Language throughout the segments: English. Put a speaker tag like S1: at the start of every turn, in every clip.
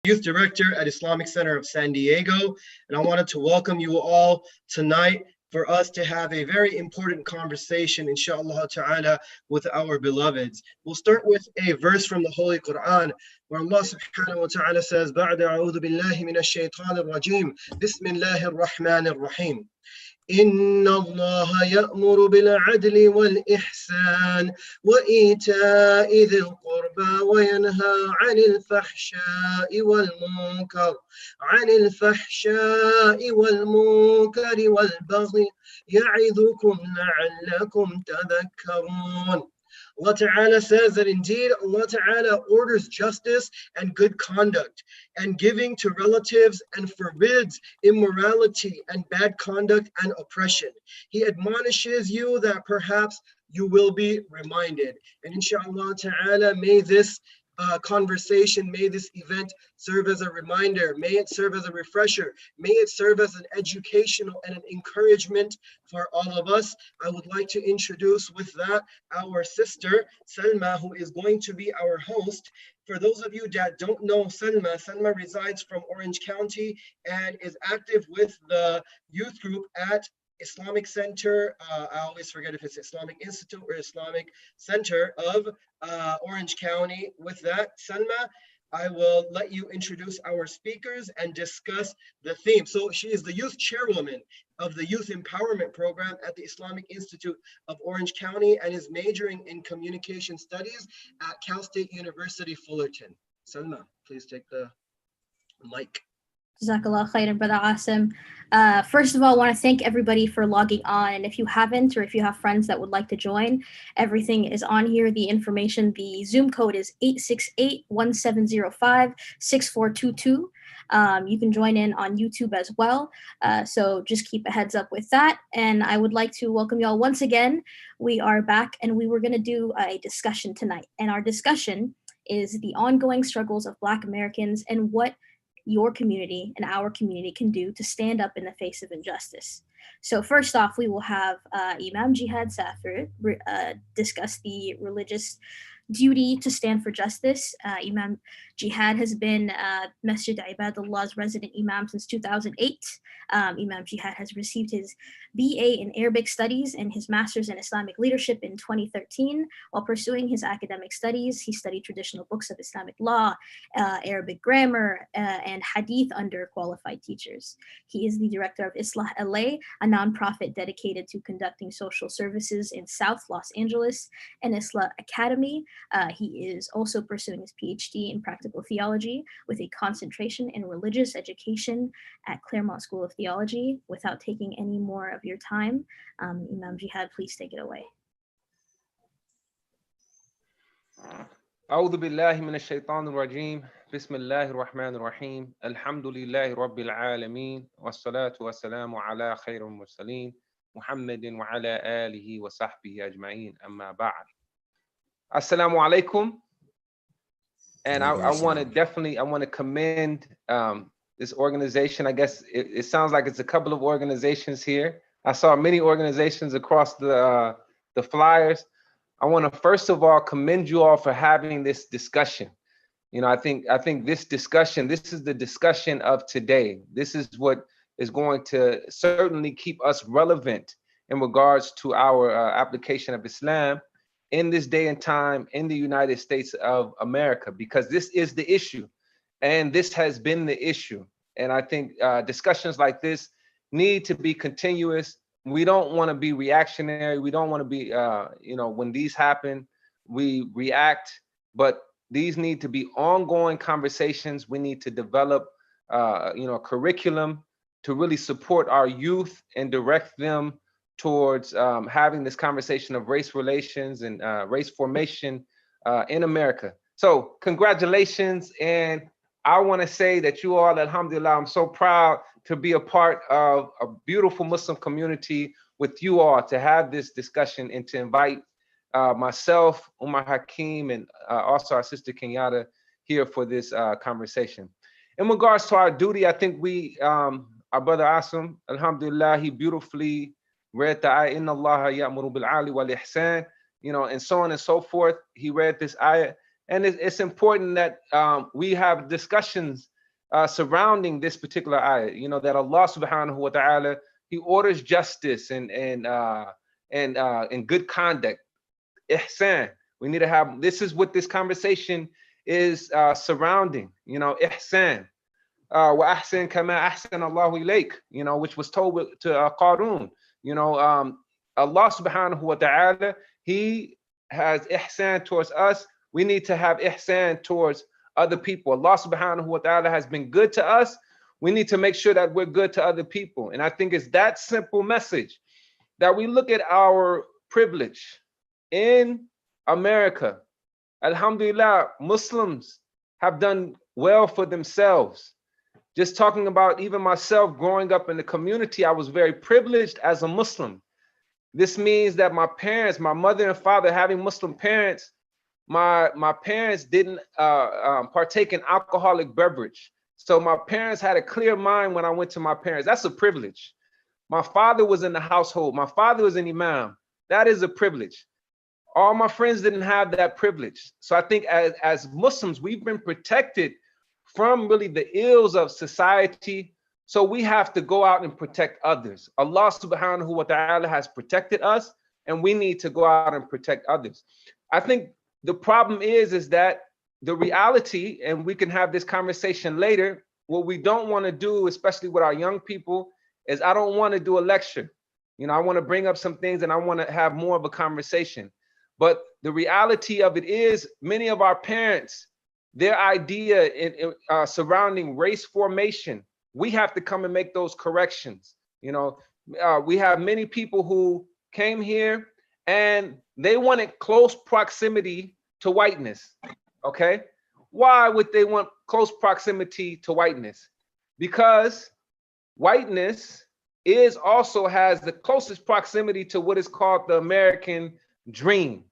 S1: Youth Director at Islamic Center of San Diego, and I wanted to welcome you all tonight for us to have a very important conversation, inshallah ta'ala, with our beloveds. We'll start with a verse from the Holy Quran where Allah subhanahu wa ta'ala says, بَعْدَ أَعُوذُ بِاللَّهِ مِنَ الشَّيْطَانِ الرَّجِيمِ بِسْمِ اللَّهِ الرَّحْمَنِ الرَّحِيمِ إن الله يأمر بالعدل والإحسان وإيتاء ذي القربى وينهى عن الفحشاء والمنكر والبغي يعظكم لعلكم تذكرون. Allah Ta'ala says that indeed Allah Ta'ala orders justice and good conduct and giving to relatives and forbids immorality and bad conduct and oppression. He admonishes you that perhaps you will be reminded. And inshallah Ta'ala, may this conversation, may this event serve as a reminder, may it serve as a refresher, may it serve as an educational and an encouragement for all of us. I would like to introduce with that our sister Salma, who is going to be our host. For those of you that don't know Salma resides from Orange County and is active with the youth group at Islamic Center, I always forget if it's Islamic Institute or Islamic Center of Orange County. With that, Salma, I will let you introduce our speakers and discuss the theme. So she is the youth chairwoman of the Youth Empowerment Program at the Islamic Institute of Orange County and is majoring in Communication Studies at Cal State University, Fullerton. Salma, please take the mic.
S2: Jazakallah khairan, Brother Asim. First of all, I want to thank everybody for logging on. And if you haven't, or if you have friends that would like to join, everything is on here. The information, the Zoom code is 868-1705-6422. You can join in on YouTube as well. So just keep a heads up with that. And I would like to welcome y'all once again. We are back and we were going to do a discussion tonight. And our discussion is the ongoing struggles of Black Americans and what your community and our community can do to stand up in the face of injustice. So first off, we will have Imam Jihad Saafir discuss the religious duty to stand for justice. Imam Jihad has been Masjid Ibadullah's resident imam since 2008. Imam Jihad has received his BA in Arabic Studies and his Master's in Islamic Leadership in 2013. While pursuing his academic studies, he studied traditional books of Islamic law, Arabic grammar, and hadith under qualified teachers. He is the director of Islah LA, a nonprofit dedicated to conducting social services in South Los Angeles, and Islah Academy. He is also pursuing his PhD in practical theology with a concentration in religious education at Claremont School of Theology. Without taking any more of your time, Imam Jihad, please take it away.
S3: أعوذ بالله من الشيطان الرجيم بسم الله الرحمن الرحيم الحمد لله رب العالمين والصلاة والسلام على خير المرسلين محمد وعلى آله وصحبه أجمعين أما بعد. Assalamu alaikum. And I want to commend this organization. I guess it sounds like it's a couple of organizations here. I saw many organizations across the flyers. I want to first of all commend you all for having this discussion. You know, I think this discussion, this is the discussion of today. This is what is going to certainly keep us relevant in regards to our application of Islam in this day and time in the United States of America, because this is the issue and this has been the issue. And I think discussions like this need to be continuous. We don't want to be reactionary. We don't want to be, when these happen, we react, but these need to be ongoing conversations. We need to develop, a curriculum to really support our youth and direct them towards having this conversation of race relations and race formation in America. So congratulations. And I want to say that you all, alhamdulillah, I'm so proud to be a part of a beautiful Muslim community with you all, to have this discussion and to invite myself, Umar, Hakim, and also our sister Kenyatta here for this conversation. In regards to our duty, I think our brother Asim, alhamdulillah, he beautifully read the ayah, Inna Allah ya'muru bil 'adli wal ihsan, and so on and so forth. He read this ayah, And it's important that we have discussions surrounding this particular ayah, you know, that Allah subhanahu wa ta'ala, he orders justice and good conduct, ihsan. We need to have, this is what this conversation is surrounding, you know, ihsan. Wa ahsan kama ahsan Allahu ilayk, you know, which was told to Qarun, you know, Allah subhanahu wa ta'ala, he has ihsan towards us. We need to have ihsan towards other people. Allah subhanahu wa ta'ala has been good to us. We need to make sure that we're good to other people. And I think it's that simple message that we look at our privilege in America. Alhamdulillah, Muslims have done well for themselves. Just talking about even myself growing up in the community, I was very privileged as a Muslim. This means that my parents, my mother and father, having Muslim parents, my parents didn't partake in alcoholic beverage. So my parents had a clear mind when I went to my parents. That's a privilege. My father was in the household. My father was an imam. That is a privilege. All my friends didn't have that privilege. So I think as Muslims, we've been protected from really the ills of society. So we have to go out and protect others. Allah subhanahu wa ta'ala has protected us, and we need to go out and protect others. I think the problem is that the reality, and we can have this conversation later, what we don't want to do, especially with our young people, is I don't want to do a lecture. You know, I want to bring up some things and I want to have more of a conversation. But the reality of it is many of our parents, their idea in surrounding race formation, we have to come and make those corrections. You know, we have many people who came here and they wanted close proximity to whiteness. Okay, why would they want close proximity to whiteness? Because whiteness also has the closest proximity to what is called the American dream.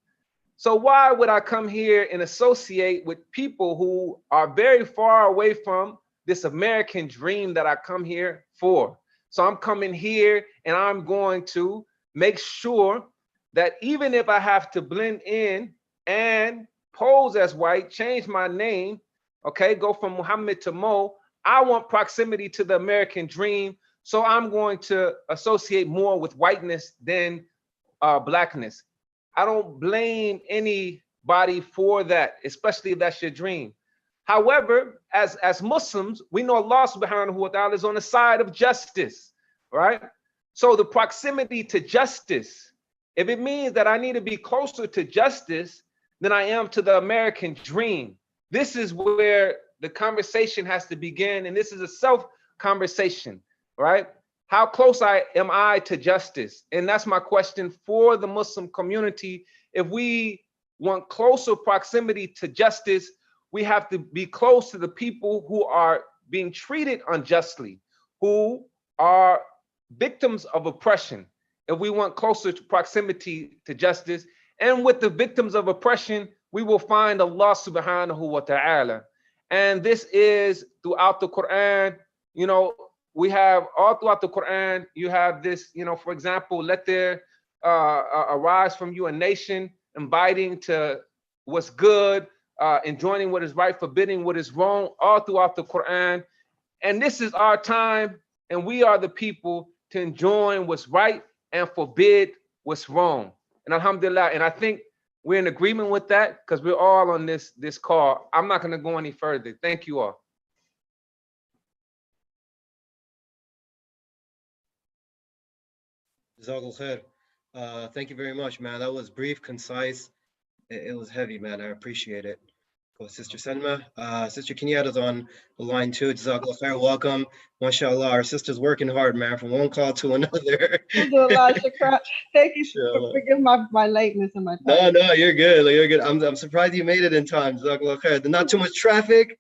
S3: So why would I come here and associate with people who are very far away from this American dream that I come here for? So I'm coming here and I'm going to make sure that even if I have to blend in and pose as white, change my name, okay, go from Muhammad to Mo, I want proximity to the American dream. So I'm going to associate more with whiteness than blackness. I don't blame anybody for that, especially if that's your dream. However, as Muslims, we know Allah subhanahu wa ta'ala is on the side of justice, right? So the proximity to justice, if it means that I need to be closer to justice than I am to the American dream, this is where the conversation has to begin. And this is a self-conversation, right? How close am I to justice? And that's my question for the Muslim community. If we want closer proximity to justice, we have to be close to the people who are being treated unjustly, who are victims of oppression. If we want closer to proximity to justice, and with the victims of oppression, we will find Allah subhanahu wa ta'ala. And this is throughout the Quran. You know, we have all throughout the Quran, you have this, you know, for example, let there arise from you a nation, inviting to what's good, enjoining what is right, forbidding what is wrong, all throughout the Quran. And this is our time, and we are the people to enjoin what's right and forbid what's wrong. And alhamdulillah, and I think we're in agreement with that because we're all on this call. I'm not going to go any further. Thank you all.
S1: Jazakallah khair. Thank you very much, man. That was brief, concise. It was heavy, man. I appreciate it. Go, Sister Selma. Sister Kenyatta's on the line too. Jazakallah khair. Welcome. MashaAllah. Our sister's working hard, man, from one call to another.
S4: Thank you for forgiving my lateness and my time.
S1: No, you're good. You're good. I'm surprised you made it in time. Jazakallah khair. Not too much traffic.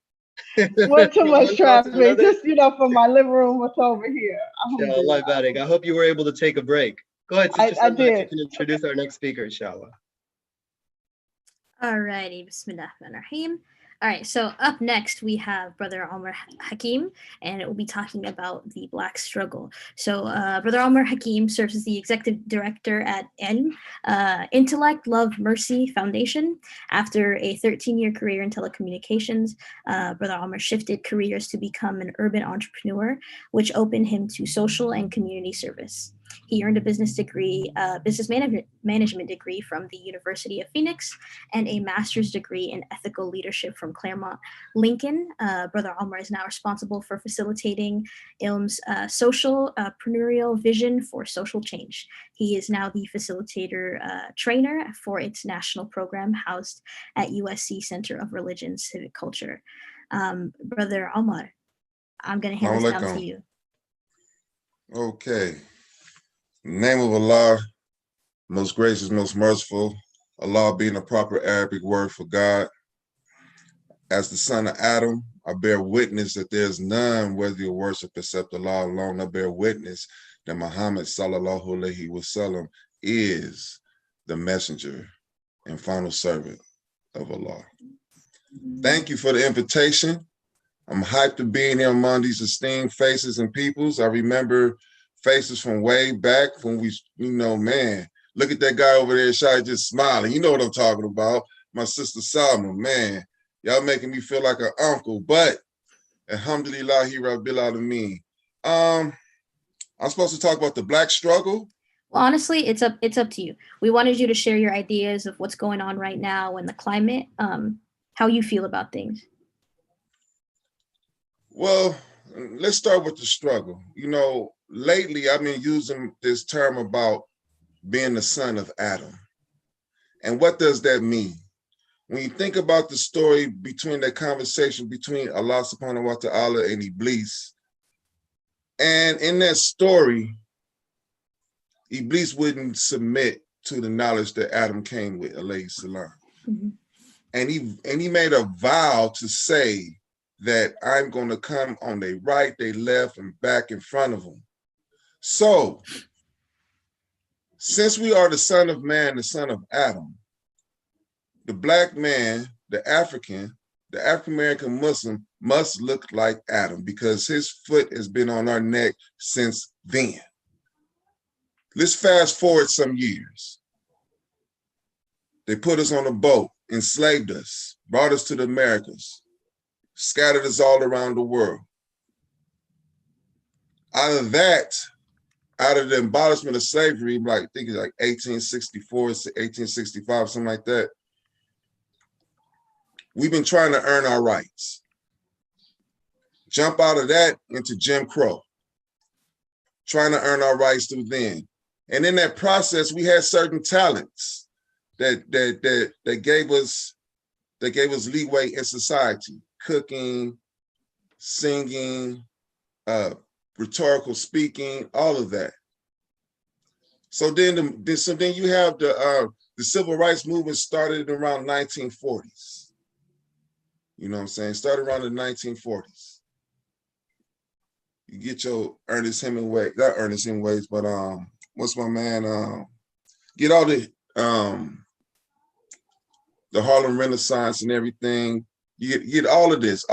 S4: Not too much traffic. Just, you know, from my living room what's over here.
S1: Inshallah, I hope you were able to take a break. Go ahead, Sister Selma.
S4: did.
S1: You can introduce our next speaker, inshallah.
S2: Alrighty, Bismillah ar-Rahman ar-Rahim. All right, so up next we have Brother Umar Hakim, and it will be talking about the Black struggle. So Brother Umar Hakim serves as the executive director at Intellect, Love, Mercy Foundation. After a 13-year career in telecommunications, Brother Umar shifted careers to become an urban entrepreneur, which opened him to social and community service. He earned a business management degree from the University of Phoenix and a master's degree in ethical leadership from Claremont Lincoln. Brother Umar is now responsible for facilitating ILM's social entrepreneurial vision for social change. He is now the facilitator trainer for its national program housed at USC Center of Religion Civic Culture. Brother Umar, I'm going to hand this down to you.
S5: Okay. In the name of Allah, most gracious, most merciful, Allah being a proper Arabic word for God. As the son of Adam, I bear witness that there is none worthy of worship except Allah alone. I bear witness that Muhammad sallallahu alaihi wasallam is the messenger and final servant of Allah. Thank you for the invitation. I'm hyped to being here among these esteemed faces and peoples. I remember faces from way back when we, man, look at that guy over there, Shy, just smiling. You know what I'm talking about. My sister Salma, man, y'all making me feel like an uncle, but alhamdulillahi rabbil alameen. I'm supposed to talk about the Black struggle.
S2: Well, honestly, it's up to you. We wanted you to share your ideas of what's going on right now and the climate, how you feel about things.
S5: Well, let's start with the struggle. Lately I've been using this term about being the son of Adam. And what does that mean? When you think about the story between that conversation between Allah subhanahu wa ta'ala and Iblis, and in that story, Iblis wouldn't submit to the knowledge that Adam came with, alayhi salam. Mm-hmm. And he made a vow to say that I'm going to come on their right, their left, and back in front of them. So, since we are the son of man, the son of Adam, the Black man, the African-American Muslim must look like Adam because his foot has been on our neck since then. Let's fast forward some years. They put us on a boat, enslaved us, brought us to the Americas, scattered us all around the world. Out of the abolishment of slavery, I think it's like 1864, 1865, something like that, we've been trying to earn our rights. Jump out of that into Jim Crow, trying to earn our rights through then. And in that process, we had certain talents that gave us leeway in society: cooking, singing, rhetorical speaking, all of that. So then you have the civil rights movement started around 1940s. You know what I'm saying? Started around the 1940s. You get your Ernest Hemingway, not Ernest Hemingway's, but what's my man? Get all the Harlem Renaissance and everything. You get all of this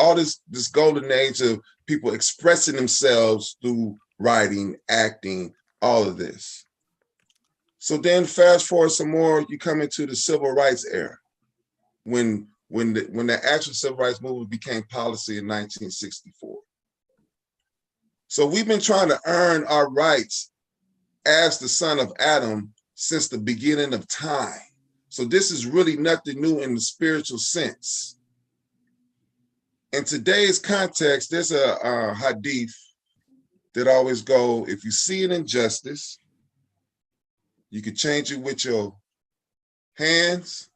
S5: golden age of people expressing themselves through writing, acting, all of this. So then fast forward some more, you come into the civil rights era, when the actual civil rights movement became policy in 1964. So we've been trying to earn our rights as the son of Adam since the beginning of time. So this is really nothing new in the spiritual sense. In today's context, there's a hadith that always go, if you see an injustice, you could change it with your hands,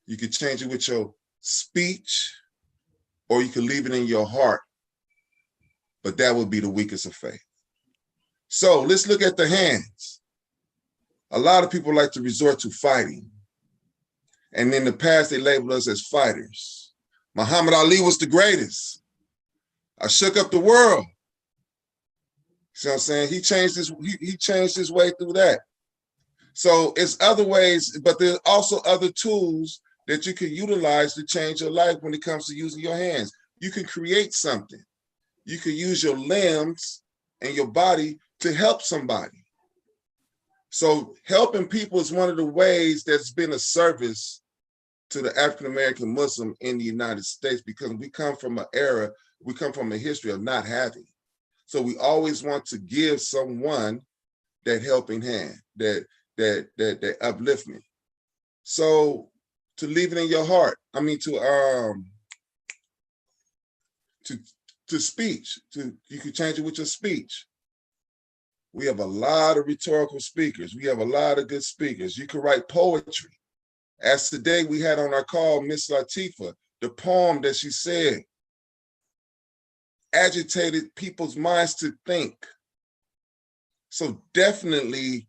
S5: you could change it with your speech, or you could leave it in your heart. But that would be the weakest of faith. So let's look at the hands. A lot of people like to resort to fighting. And in the past, they labeled us as fighters. Muhammad Ali was the greatest. I shook up the world. See what I'm saying? He changed his way through that. So it's other ways, but there's also other tools that you can utilize to change your life when it comes to using your hands. You can create something. You can use your limbs and your body to help somebody. So helping people is one of the ways that's been a service to the African-American Muslim in the United States, because we come from an era, we come from a history of not having. So we always want to give someone that helping hand, that upliftment. So to leave it in your heart, I mean to speech, you can change it with your speech. We have a lot of rhetorical speakers. We have a lot of good speakers. You can write poetry. As today we had on our call, Miss Latifah, the poem that she said agitated people's minds to think. So definitely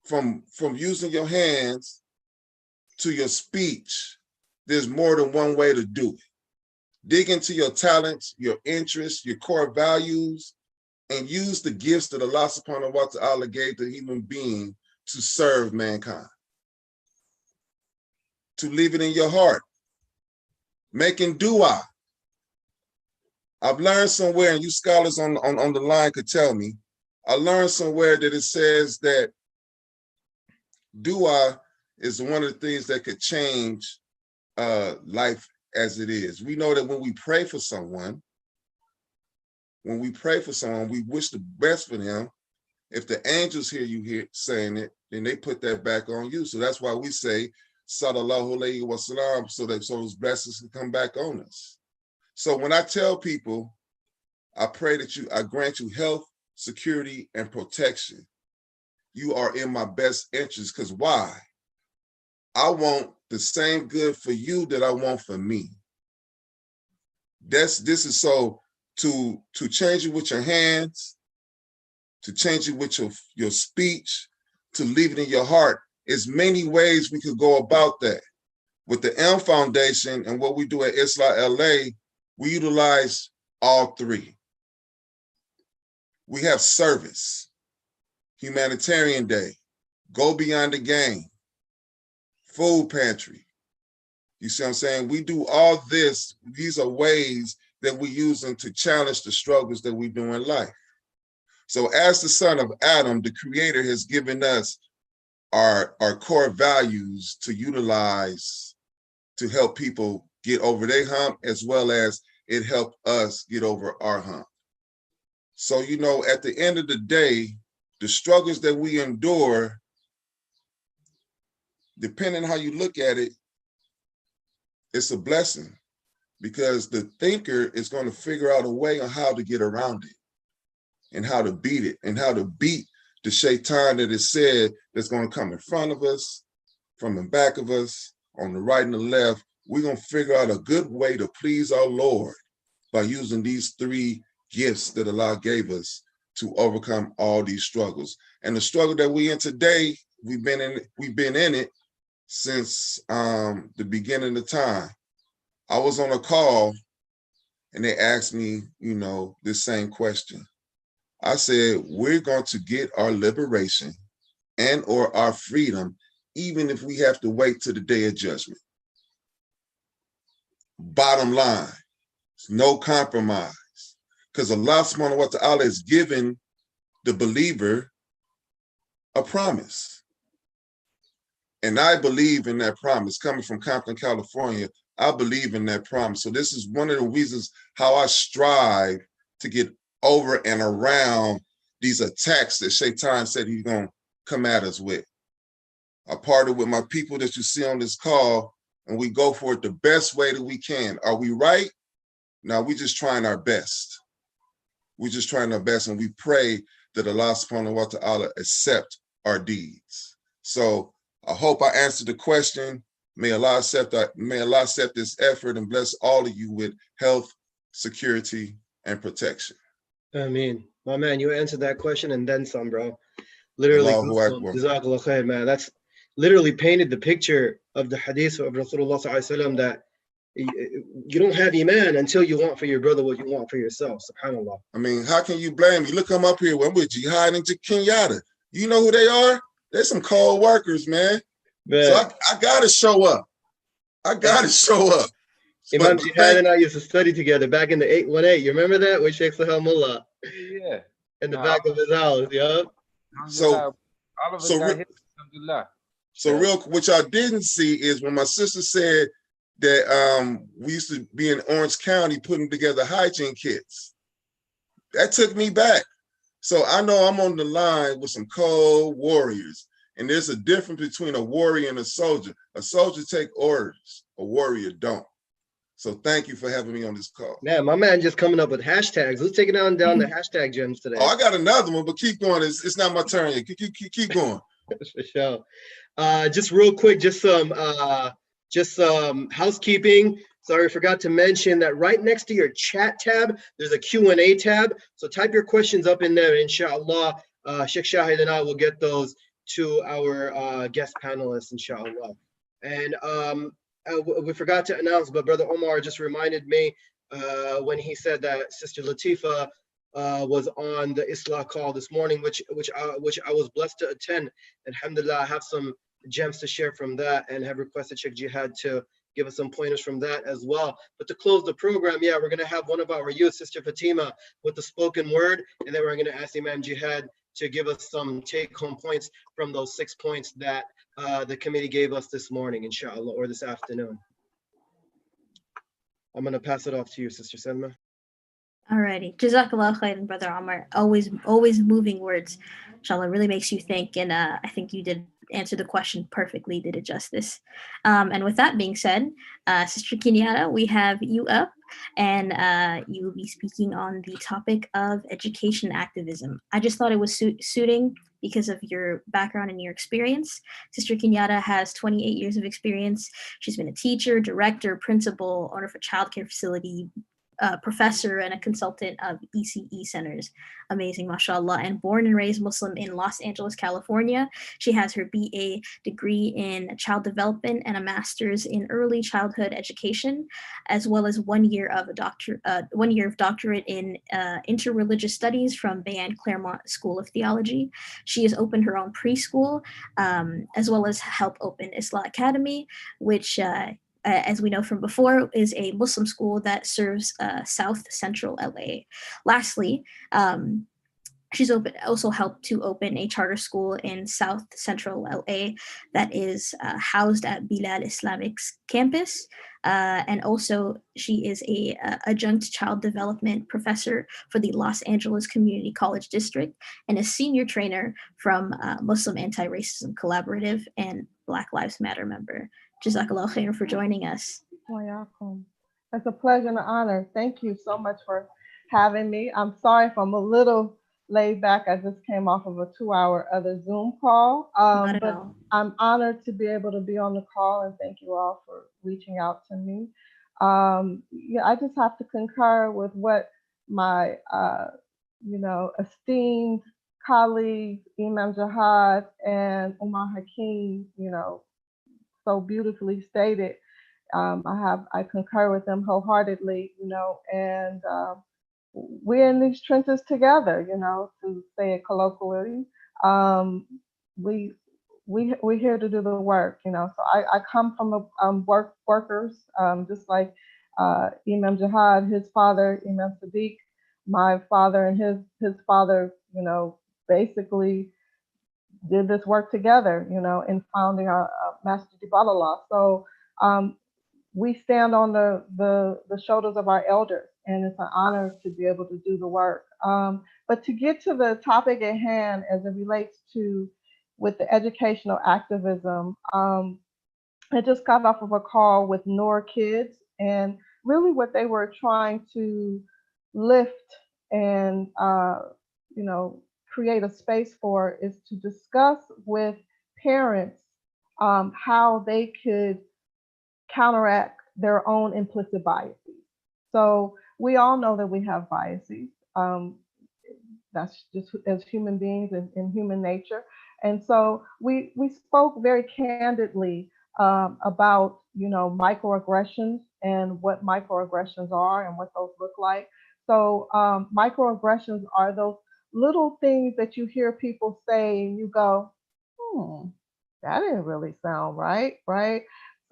S5: from using your hands to your speech, there's more than one way to do it. Dig into your talents, your interests, your core values, and use the gifts that Allah subhanahu wa ta'ala gave the human being to serve mankind. To leave it in your heart. Making dua. I've learned somewhere, and you scholars on the line could tell me, I learned somewhere that it says that dua is one of the things that could change life as it is. We know that when we pray for someone, we wish the best for them. If the angels hear you saying it, then they put that back on you. So that's why we say, Sallallahu alayhi wa sallam, so those blessings can come back on us. So when I tell people, I pray that I grant you health, security, and protection. You are in my best interest, because why? I want the same good for you that I want for me. This is so to change it with your hands, to change it with your speech, to leave it in your heart. There's many ways we could go about that. With the M Foundation and what we do at Islah LA, we utilize all three. We have service, humanitarian day, go beyond the game, food pantry. You see what I'm saying? We do all this. These are ways that we use them to challenge the struggles that we do in life. So as the son of Adam, the creator has given us our core values to utilize to help people get over their hump, as well as it helped us get over our hump. So, you know, at the end of the day, the struggles that we endure, depending on how you look at it, it's a blessing, because the thinker is going to figure out a way on how to get around it and how to beat it and how to beat the shaitan that is said that's going to come in front of us, from the back of us, on the right and the left. We're going to figure out a good way to please our Lord by using these three gifts that Allah gave us to overcome all these struggles. And the struggle that we in today, we've been in it since the beginning of time. I was on a call and they asked me, you know, this same question. I said, we're going to get our liberation and or our freedom, even if we have to wait till the day of judgment. Bottom line, no compromise, because Allah subhanahu wa ta'ala is giving the believer a promise. And I believe in that promise. Coming from Compton, California, I believe in that promise. So this is one of the reasons how I strive to get over and around these attacks that Shaitan said he's going to come at us with. I partner with my people that you see on this call, and we go for it the best way that we can. Are we right? No, we're just trying our best. We're just trying our best, and we pray that Allah subhanahu wa ta'ala accept our deeds. So I hope I answered the question. May Allah accept this effort and bless all of you with health, security, and protection.
S1: I mean, my man, you answered that question and then some, bro. Literally, Jazakallah khair, man. That's literally painted the picture of the hadith of Rasulullah sallallahu alaihi wasallam, that you don't have iman until you want for your brother what you want for yourself. Subhanallah.
S5: I mean, how can you blame me? Look, I'm up here. I'm with Jihad and Kenyatta. You know who they are? They're some cold workers, man. So I gotta show up. I gotta show up.
S1: Imam Jihad and I used to study together back in the 818. You remember that? With Sheikh Sahel Mullah.
S3: Yeah.
S1: In the back of his house, yeah.
S5: So,
S3: all of us got hit. Alhamdulillah.
S5: So real, what y'all didn't see is when my sister said that we used to be in Orange County putting together hygiene kits. That took me back. So I know I'm on the line with some cold warriors, and there's a difference between a warrior and a soldier. A soldier take orders, a warrior don't. So thank you for having me on this call.
S1: Man, my man just coming up with hashtags. Who's taking down the hashtag gems today?
S5: Oh, I got another one, but keep going. It's not my turn yet. Keep going.
S1: For sure. Just real quick, just some housekeeping. Sorry, I forgot to mention that right next to your chat tab, there's a Q&A tab. So type your questions up in there. Inshallah, Sheikh Shahid and I will get those to our guest panelists, inshallah. And we forgot to announce, but Brother Omar just reminded me when he said that Sister Latifa was on the Islah call this morning, which I was blessed to attend. Alhamdulillah, I have some gems to share from that and have requested Sheikh Jihad to give us some pointers from that as well. But to close the program, yeah, we're gonna have one of our youth, Sister Fatima, with the spoken word, and then we're gonna ask Imam Jihad to give us some take-home points from those 6 points that the committee gave us this morning, inshallah, or this afternoon. I'm gonna pass it off to you, Sister Selma.
S2: Alrighty. Jazakallah khairan, Brother Umar. Always moving words. Inshallah, really makes you think, and I think you did answer the question perfectly, did it justice. And with that being said, Sister Kenyatta, we have you up, and you will be speaking on the topic of education activism. I just thought it was suiting because of your background and your experience. Sister Kenyatta has 28 years of experience. She's been a teacher, director, principal, owner of a childcare facility, professor and a consultant of ECE centers. Amazing, mashallah. And born and raised Muslim in Los Angeles, California. She has her BA degree in child development and a master's in early childhood education, as well as 1 year of doctorate in interreligious studies from Bayan Claremont School of Theology. She has opened her own preschool, as well as helped open Islah Academy, which as we know from before, is a Muslim school that serves South Central LA. Lastly, she's also helped to open a charter school in South Central LA that is housed at Bilal Islamic's campus. And also she is a adjunct child development professor for the Los Angeles Community College District and a senior trainer from Muslim Anti-Racism Collaborative and Black Lives Matter member. Jazakallah khair for joining us.
S4: It's a pleasure and an honor. Thank you so much for having me. I'm sorry if I'm a little laid back. I just came off of a 2-hour other Zoom call. But I'm honored to be able to be on the call, and thank you all for reaching out to me. Yeah, I just have to concur with what my esteemed colleagues, Imam Jihad and Umar Hakim, so beautifully stated. I concur with them wholeheartly, and we're in these trenches together, to say it colloquially. We're here to do the work, So I come from workers, just like Imam Jihad, his father, Imam Sadiq, my father and his father, basically did this work together, in founding our Master Dibalala. So we stand on the shoulders of our elders, and it's an honor to be able to do the work. But to get to the topic at hand as it relates to with the educational activism, I just got off of a call with Noor Kids, and really what they were trying to lift and create a space for is to discuss with parents how they could counteract their own implicit biases. So we all know that we have biases. That's just as human beings and in human nature. And so we spoke very candidly about microaggressions and what microaggressions are and what those look like. So microaggressions are those little things that you hear people say and you go, that didn't really sound right, right?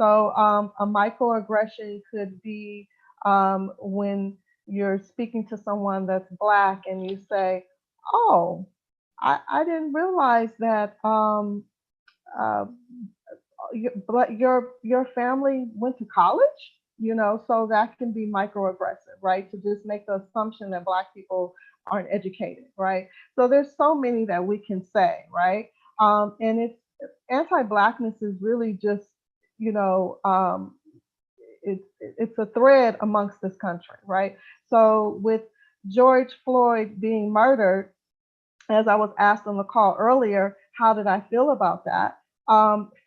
S4: So a microaggression could be when you're speaking to someone that's Black and you say, "Oh, I didn't realize that uh, your family went to college." So that can be microaggressive, right? To just make the assumption that Black people aren't educated, right? So there's so many that we can say, right? And it's anti-Blackness is really just, you know, it's a thread amongst this country, right? So with George Floyd being murdered, as I was asked on the call earlier, how did I feel about that?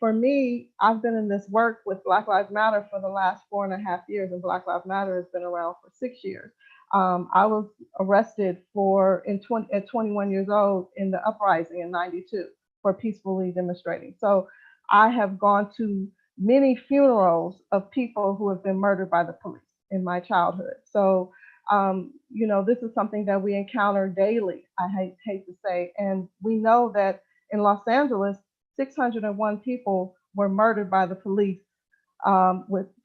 S4: For me, I've been in this work with Black Lives Matter for the last 4.5 years, and Black Lives Matter has been around for 6 years. I was arrested at 21 years old in the uprising in '92 for peacefully demonstrating. So I have gone to many funerals of people who have been murdered by the police in my childhood. So this is something that we encounter daily, I hate to say. And we know that in Los Angeles, 601 people were murdered by the police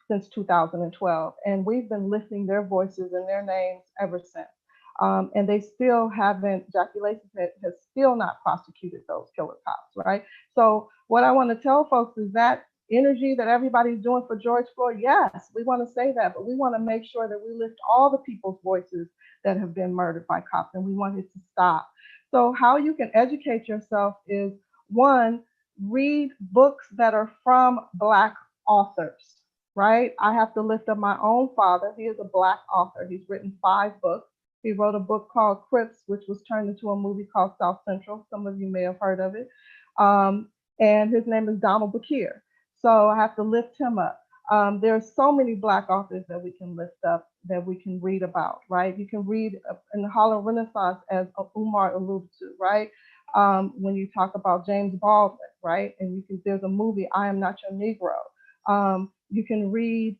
S4: since 2012. And we've been lifting their voices and their names ever since. And they still haven't, Jackie Lacey has still not prosecuted those killer cops, right? So what I want to tell folks is that energy that everybody's doing for George Floyd, yes, we want to say that, but we want to make sure that we lift all the people's voices that have been murdered by cops, and we want it to stop. So how you can educate yourself is, one, read books that are from Black authors, right? I have to lift up my own father. He is a Black author. He's written 5 books. He wrote a book called Crips, which was turned into a movie called South Central. Some of you may have heard of it. And his name is Donald Bakir. So I have to lift him up. There are so many Black authors that we can lift up, that we can read about, right? You can read in the Harlem Renaissance, as Umar alluded to, right? When you talk about James Baldwin, right? And there's a movie, I Am Not Your Negro. You can read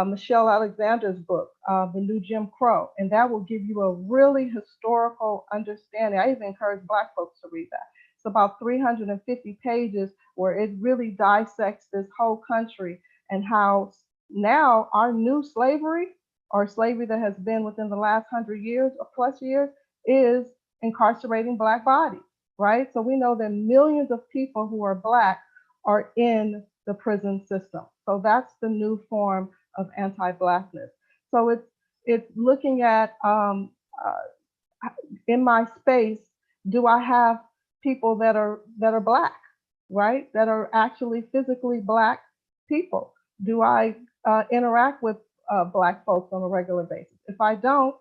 S4: Michelle Alexander's book, The New Jim Crow, and that will give you a really historical understanding. I even encourage Black folks to read that. It's about 350 pages where it really dissects this whole country and how now our new slavery, or slavery that has been within the last 100 years or plus years, is incarcerating Black bodies, right? So we know that millions of people who are Black are in the prison system. So that's the new form of anti-Blackness. So it's looking at, in my space, do I have people that are Black, right? That are actually physically Black people? Do I interact with Black folks on a regular basis? If I don't,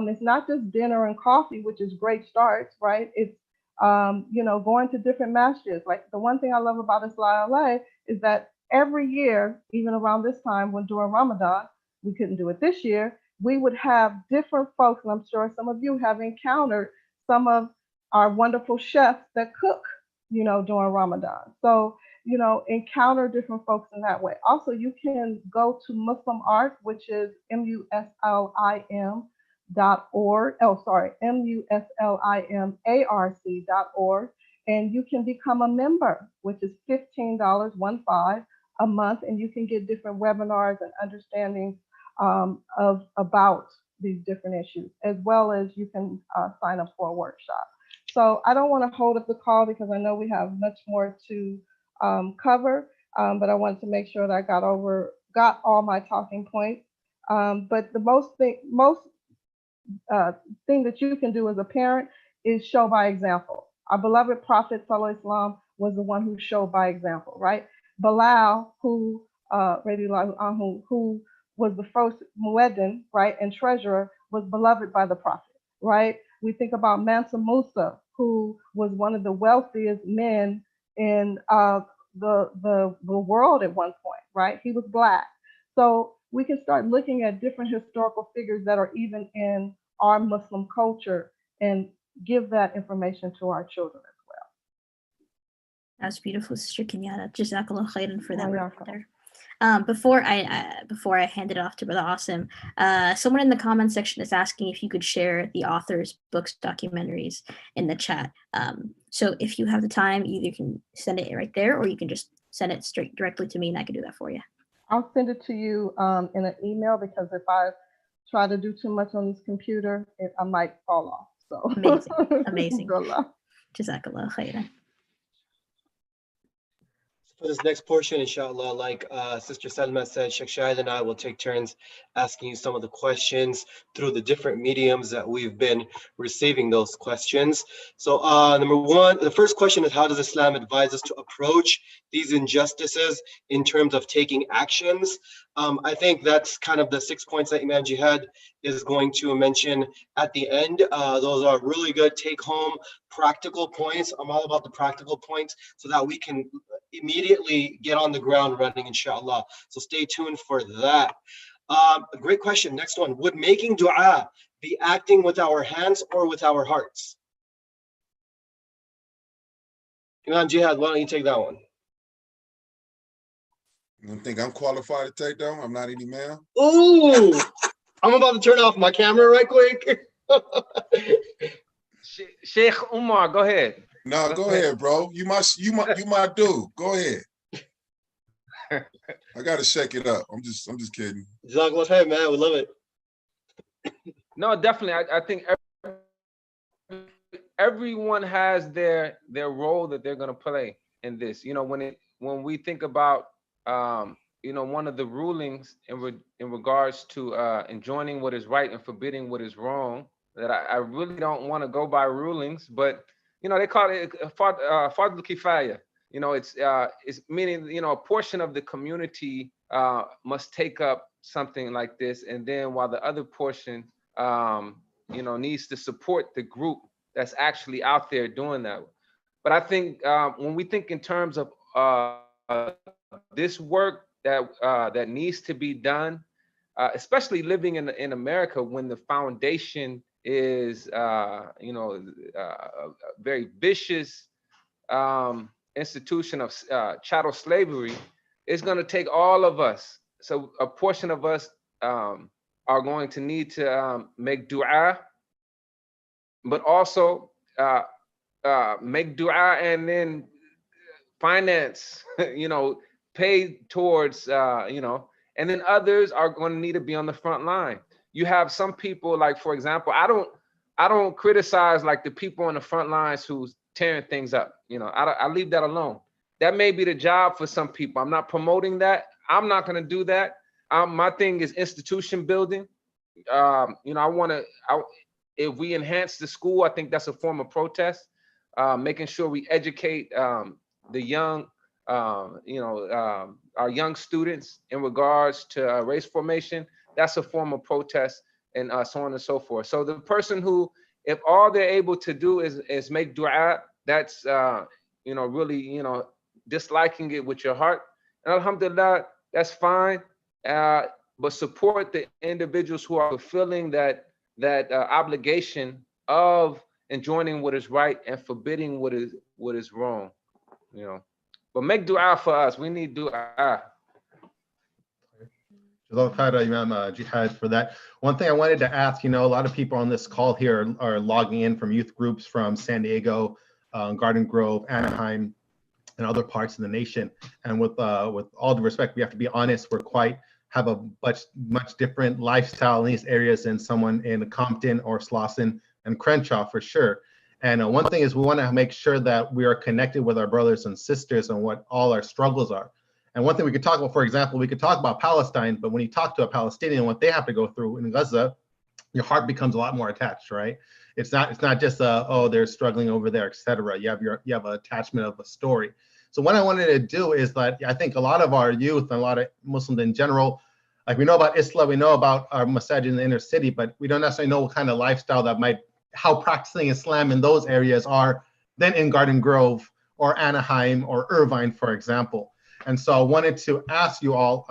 S4: it's not just dinner and coffee, which is great starts, right? It's going to different masjids. Like, the one thing I love about Islam LA is that every year, even around this time when during Ramadan, we couldn't do it this year, we would have different folks, and I'm sure some of you have encountered some of our wonderful chefs that cook, during Ramadan. So, encounter different folks in that way. Also, you can go to Muslim Art, which is muslim.org. Oh, sorry, muslimarc.org. And you can become a member, which is $15, 15 a month, and you can get different webinars and understanding about these different issues, as well as you can sign up for a workshop. So I don't want to hold up the call because I know we have much more to cover, but I wanted to make sure that I got all my talking points. But the most thing that you can do as a parent is show by example. Our beloved Prophet Sallallahu Alaihi Wasallam was the one who showed by example, right? Bilal, who was the first mueddin, right, and treasurer, was beloved by the Prophet, right? We think about Mansa Musa, who was one of the wealthiest men in the world at one point, right? He was Black. So we can start looking at different historical figures that are even in our Muslim culture and give that information to our children as well.
S2: That's beautiful, Sister Kenyatta. Jazakallah khairan for that
S4: Wa
S2: reminder. Before I hand it off to Brother Asim, someone in the comment section is asking if you could share the author's books, documentaries in the chat. So if you have the time, either you can send it right there, or you can just send it straight directly to me, and I can do that for you.
S4: I'll send it to you in an email, because if I try to do too much on this computer, I might fall off. So
S2: Amazing. Amazing.
S4: Good luck.
S2: Jazakallah khairan.
S1: For this next portion, inshallah, like Sister Salma said, Sheikh Shahid and I will take turns asking you some of the questions through the different mediums that we've been receiving those questions. So number one, the first question is, how does Islam advise us to approach these injustices in terms of taking actions? I think that's kind of the 6 points that Imam Jihad is going to mention at the end. Those are really good take-home practical points. I'm all about the practical points so that we can immediately get on the ground running, inshallah. So stay tuned for that. A great question. Next one. Would making dua be acting with our hands or with our hearts? Imam Jihad, why don't you take that one?
S5: You don't think I'm qualified to take that one? I'm not an imam.
S1: Ooh, I'm about to turn off my camera right quick.
S3: Sheikh Umar, go ahead.
S5: No, go ahead, bro. You my dude. Go ahead. I gotta shake it up. I'm just kidding.
S1: Jazakallah khair, man. We love it.
S3: No, definitely. I think everyone has their role that they're gonna play in this. You know, when we think about you know, one of the rulings in regards to enjoining what is right and forbidding what is wrong, that I really don't want to go by rulings, but you know, they call it fardul kifaya. You know, it's meaning, you know, a portion of the community must take up something like this, and then while the other portion, you know, needs to support the group that's actually out there doing that. But I think when we think in terms of this work that needs to be done, especially living in America, when the foundation is you know, a very vicious institution of chattel slavery, it's going to take all of us. So a portion of us are going to need to make dua, but also make dua and then finance, you know, pay towards, you know, and then others are going to need to be on the front line. You have some people, like, for example, I don't criticize like the people on the front lines who's tearing things up. You know, I leave that alone. That may be the job for some people. I'm not promoting that. I'm not going to do that. My thing is institution building. You know, if we enhance the school, I think that's a form of protest. Making sure we educate the young, you know, our young students in regards to race formation, that's a form of protest, and so on and so forth. So the person who, if all they're able to do is make dua, that's, you know, really, you know, disliking it with your heart. And alhamdulillah, that's fine. But support the individuals who are fulfilling that obligation of enjoining what is right and forbidding what is wrong, you know. But make dua for us. We need dua.
S6: Jazakallah Imam Jihad for that. One thing I wanted to ask, you know, a lot of people on this call here are logging in from youth groups from San Diego, Garden Grove, Anaheim, and other parts of the nation. And with all due respect, we have to be honest, have a much different lifestyle in these areas than someone in Compton or Slauson and Crenshaw for sure. And one thing is we want to make sure that we are connected with our brothers and sisters and what all our struggles are. And one thing we could talk about, for example, we could talk about Palestine, but when you talk to a Palestinian, what they have to go through in Gaza, your heart becomes a lot more attached, right? It's not just oh, they're struggling over there, etc. You have an attachment of a story. So what I wanted to do is that I think a lot of our youth and a lot of Muslims in general, like we know about Islam, we know about our masajid in the inner city, but we don't necessarily know what kind of lifestyle how practicing Islam in those areas are than in Garden Grove or Anaheim or Irvine, for example. And so I wanted to ask you all,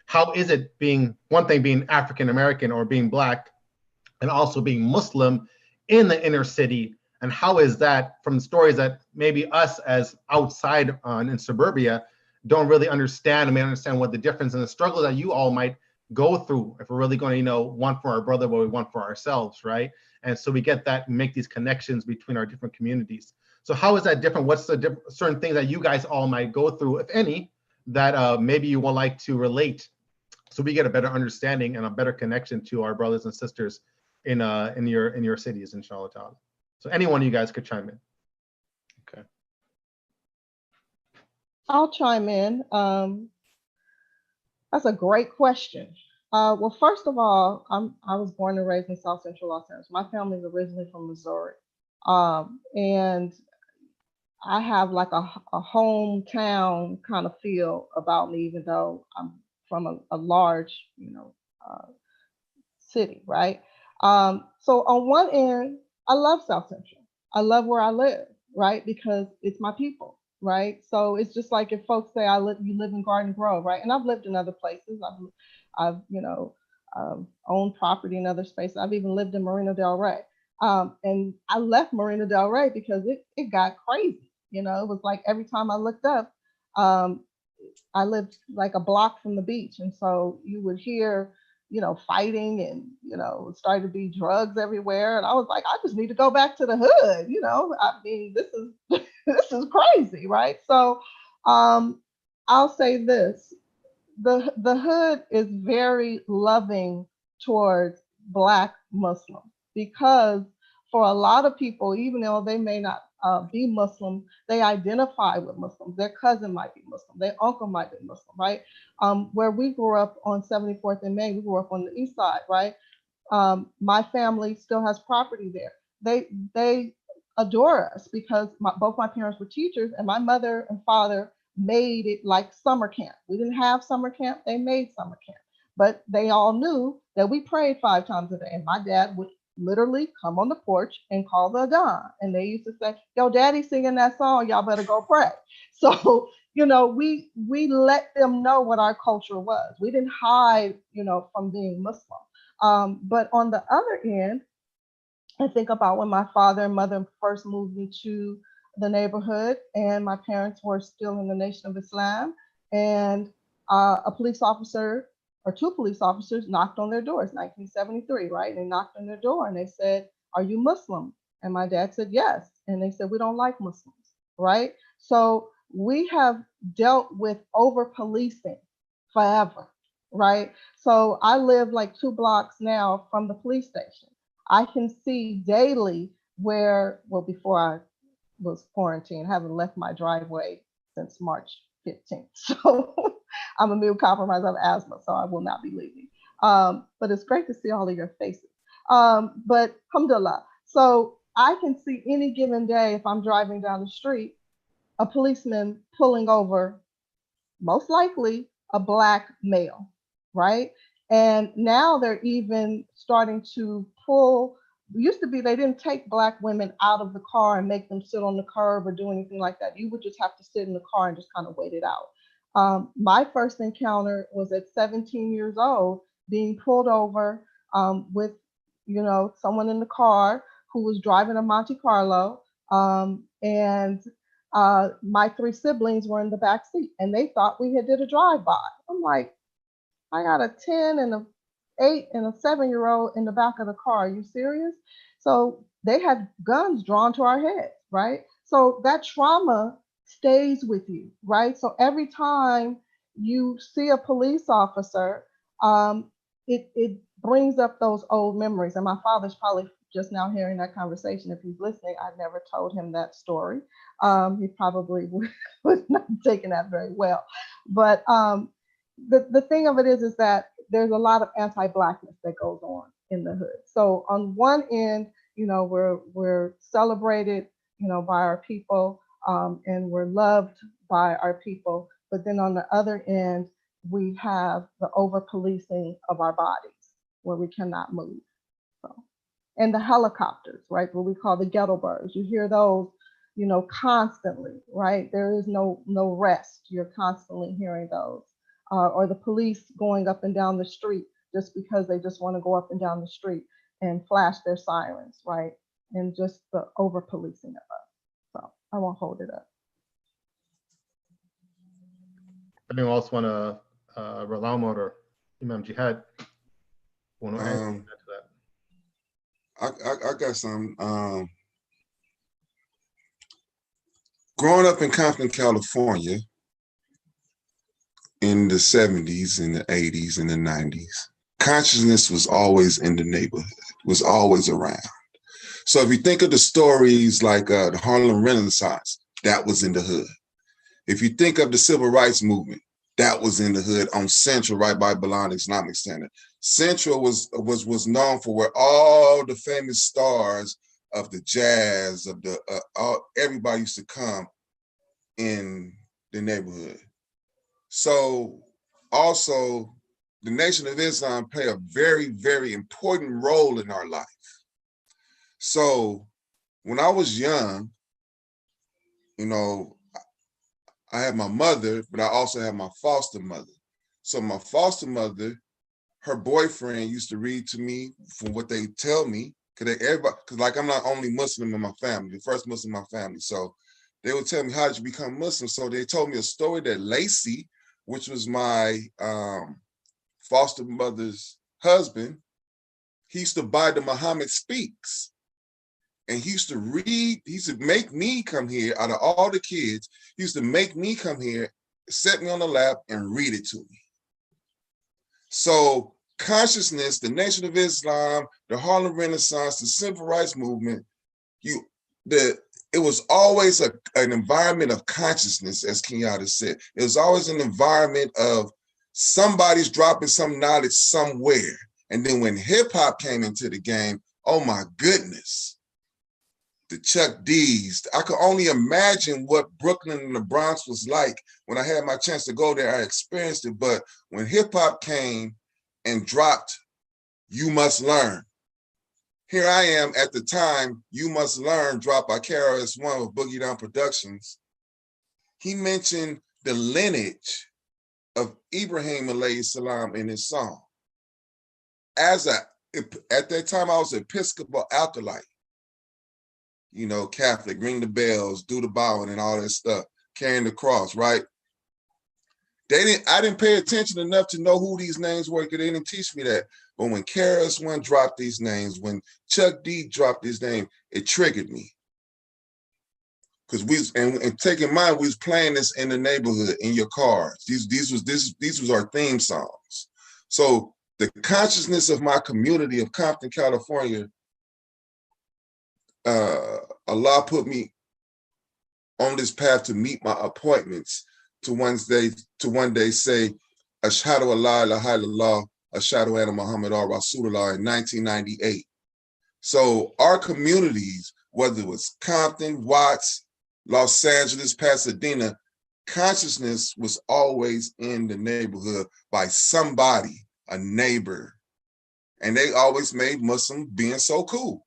S6: how is it one thing being African American or being Black and also being Muslim in the inner city? And how is that from the stories that maybe us as outside in suburbia don't really understand and may understand what the difference and the struggle that you all might go through if we're really going to, you know, want for our brother what we want for ourselves, right? And so we get that and make these connections between our different communities. So how is that different? What's the certain things that you guys all might go through, if any, that maybe you would like to relate, so we get a better understanding and a better connection to our brothers and sisters in your cities, inshallah ta'ala. So any one of you guys could chime in. Okay.
S4: I'll chime in. That's a great question. Well, first of all, I was born and raised in South Central Los Angeles. My family is originally from Missouri. And I have like a hometown kind of feel about me, even though I'm from a large, city, right? So on one end, I love South Central. I love where I live, right? Because it's my people, right? So it's just like if folks say you live in Garden Grove, right? And I've lived in other places. I've owned property in other spaces. I've even lived in Marina Del Rey. And I left Marina Del Rey because it got crazy. It was like every time I looked up, I lived like a block from the beach. And so you would hear, fighting and, it started to be drugs everywhere. And I was like, I just need to go back to the hood. I mean, this is, this is crazy, right? So I'll say this, the hood is very loving towards Black Muslims, because for a lot of people, even though they may not be Muslim, they identify with Muslims. Their cousin might be Muslim. Their uncle might be Muslim, right? Where we grew up on 74th and Main, we grew up on the east side, right? My family still has property there. They adore us because both my parents were teachers, and my mother and father made it like summer camp. We didn't have summer camp. They made summer camp. But they all knew that we prayed 5 times a day. And my dad would literally come on the porch and call the adhan. And they used to say, yo, daddy's singing that song, y'all better go pray. So, we let them know what our culture was. We didn't hide, from being Muslim. But on the other end, I think about when my father and mother first moved into the neighborhood, and my parents were still in the Nation of Islam, and a police officer or 2 police officers knocked on their doors, 1973, right? They knocked on their door and they said, "Are you Muslim?" And my dad said, "Yes." And they said, "We don't like Muslims," right? So we have dealt with over policing forever, right? So I live like 2 blocks now from the police station. I can see daily before I was quarantined, haven't left my driveway since March 15th. So I'm immunocompromised, I have asthma, so I will not be leaving. But it's great to see all of your faces. But alhamdulillah. So I can see any given day, if I'm driving down the street, a policeman pulling over, most likely a Black male, right? And now they're even starting to pull. Used to be they didn't take Black women out of the car and make them sit on the curb or do anything like that. You would just have to sit in the car and just kind of wait it out. My first encounter was at 17 years old, being pulled over with, someone in the car who was driving a Monte Carlo, and my 3 siblings were in the back seat, and they thought we had did a drive-by. I'm like, I got a 10 and a 8 and a 7-year-old in the back of the car. Are you serious? So they had guns drawn to our heads, right? So that trauma stays with you, right? So every time you see a police officer, it brings up those old memories. And my father's probably just now hearing that conversation. If he's listening, I never told him that story. He probably would not have taken that very well. But the thing of it is that there's a lot of anti-Blackness that goes on in the hood. So on one end, we're celebrated, by our people, and we're loved by our people. But then on the other end, we have the over-policing of our bodies, where we cannot move. So, and the helicopters, right, what we call the ghetto birds. You hear those, constantly, right? There is no rest. You're constantly hearing those. Or the police going up and down the street just because they just want to go up and down the street and flash their sirens, right? And just the over policing of us. So I won't hold it up.
S6: Anyone else want to, Ralam or Imam Jihad, want to add to that?
S5: I got some. Growing up in Compton, California, in the 70s, in the 80s, in the 90s, consciousness was always in the neighborhood, was always around. So if you think of the stories like the Harlem Renaissance, that was in the hood. If you think of the Civil Rights Movement, that was in the hood on Central, right by Balon Islamic Center. Central was known for where all the famous stars of the jazz, of the everybody used to come in the neighborhood. So also, the Nation of Islam play a very, very important role in our life. So when I was young, you know, I had my mother, but I also had my foster mother. So my foster mother, her boyfriend used to read to me from what they tell me, because like I'm not only Muslim in my family, the first Muslim in my family. So they would tell me, how did you become Muslim? So they told me a story that Lacey, which was my foster mother's husband, he used to buy the Muhammad Speaks. And he used to read, he used to make me come here, out of all the kids, he used to make me come here, set me on the lap and read it to me. So consciousness, the Nation of Islam, the Harlem Renaissance, the Civil Rights Movement, it was always an environment of consciousness, as Kenyatta said. It was always an environment of somebody's dropping some knowledge somewhere. And then when hip hop came into the game, oh my goodness, the Chuck D's. I could only imagine what Brooklyn and the Bronx was like. When I had my chance to go there, I experienced it. But when hip hop came and dropped You Must Learn, here I am at the time, You Must Learn dropped by KRS-One with Boogie Down Productions. He mentioned the lineage of Ibrahim alayhi salam in his song. At that time, I was an Episcopal acolyte. You know, Catholic, ring the bells, do the bowing and all that stuff, carrying the cross, right? I didn't pay attention enough to know who these names were, because they didn't teach me that. But when KRS-One dropped these names, when Chuck D dropped his name, it triggered me. Because and take in mind, we was playing this in the neighborhood, in your cars. These was our theme songs. So the consciousness of my community of Compton, California, Allah put me on this path to meet my appointments, to one day say, Ashhadu an la ilaha illallah, Ashhadu anna Muhammad Rasulullah in 1998. So our communities, whether it was Compton, Watts, Los Angeles, Pasadena, consciousness was always in the neighborhood by somebody, a neighbor. And they always made Muslim being so cool.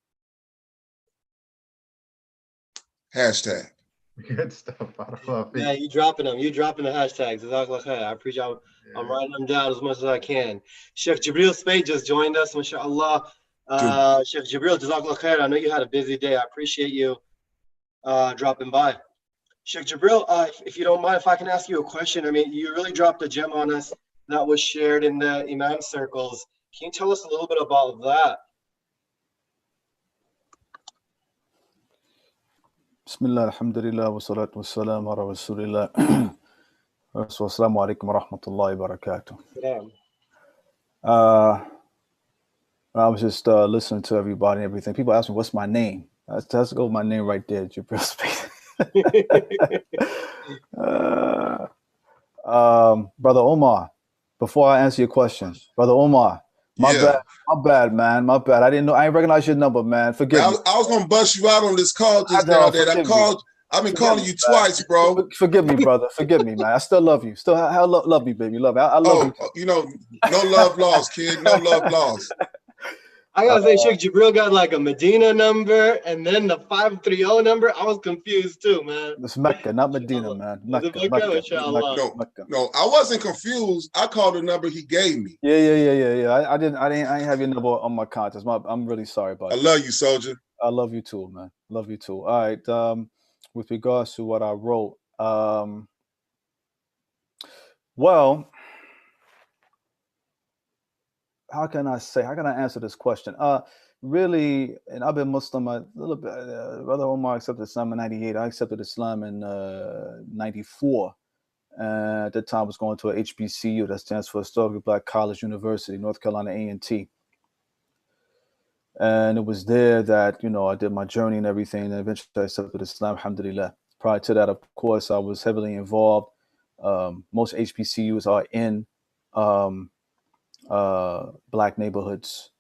S5: Hashtag.
S6: Good stuff.
S1: Yeah, you dropping them. You dropping the hashtags. Jazakallah khair. I appreciate. I'm writing them down as much as I can. Sheikh Jibril Spade just joined us. MashaAllah. Sheikh Jibril, Jazakallah khair. I know you had a busy day. I appreciate you dropping by. Sheikh Jibril, if you don't mind, if I can ask you a question. I mean, you really dropped a gem on us that was shared in the Imam circles. Can you tell us a little bit about that?
S7: Bismillah, alhamdulillah, wa salatu wa salam ala rasulillah. Assalamu alaikum wa rahmatullahi wa barakatuh. I was just listening to everybody and everything. People ask me, what's my name? That's go my name right there, Jibril Spade. Brother Omar, before I answer your question, Brother Omar, my bad, man. My bad. I didn't know. I didn't recognize your number, man. Forgive me.
S5: I was gonna bust you out on this call just now. I've been calling you twice, bro.
S7: Forgive me, brother. Forgive me, man. I still love you. Still, I love you, baby. Love you. I love you.
S5: You know, no love lost, kid. No love lost.
S1: I gotta say, Sheikh Jibril got like a Medina number and then the 530 number. I was confused too, man.
S7: It's Mecca, not Medina, man. Mecca.
S5: No, I wasn't confused. I called the number he gave me.
S7: Yeah. I didn't have your number on my contacts. I'm really sorry about that.
S5: I love you, soldier.
S7: I love you too, man. Love you too. All right. With regards to what I wrote, well, how can I answer this question? Really, and I've been Muslim a little bit. Brother Omar accepted Islam in 98. I accepted Islam in 94. And at that time, I was going to a HBCU, that stands for Historically Black College University, North Carolina A&T. And it was there that, you know, I did my journey and everything, and eventually I accepted Islam, alhamdulillah. Prior to that, of course, I was heavily involved. Most HBCUs are in Black neighborhoods.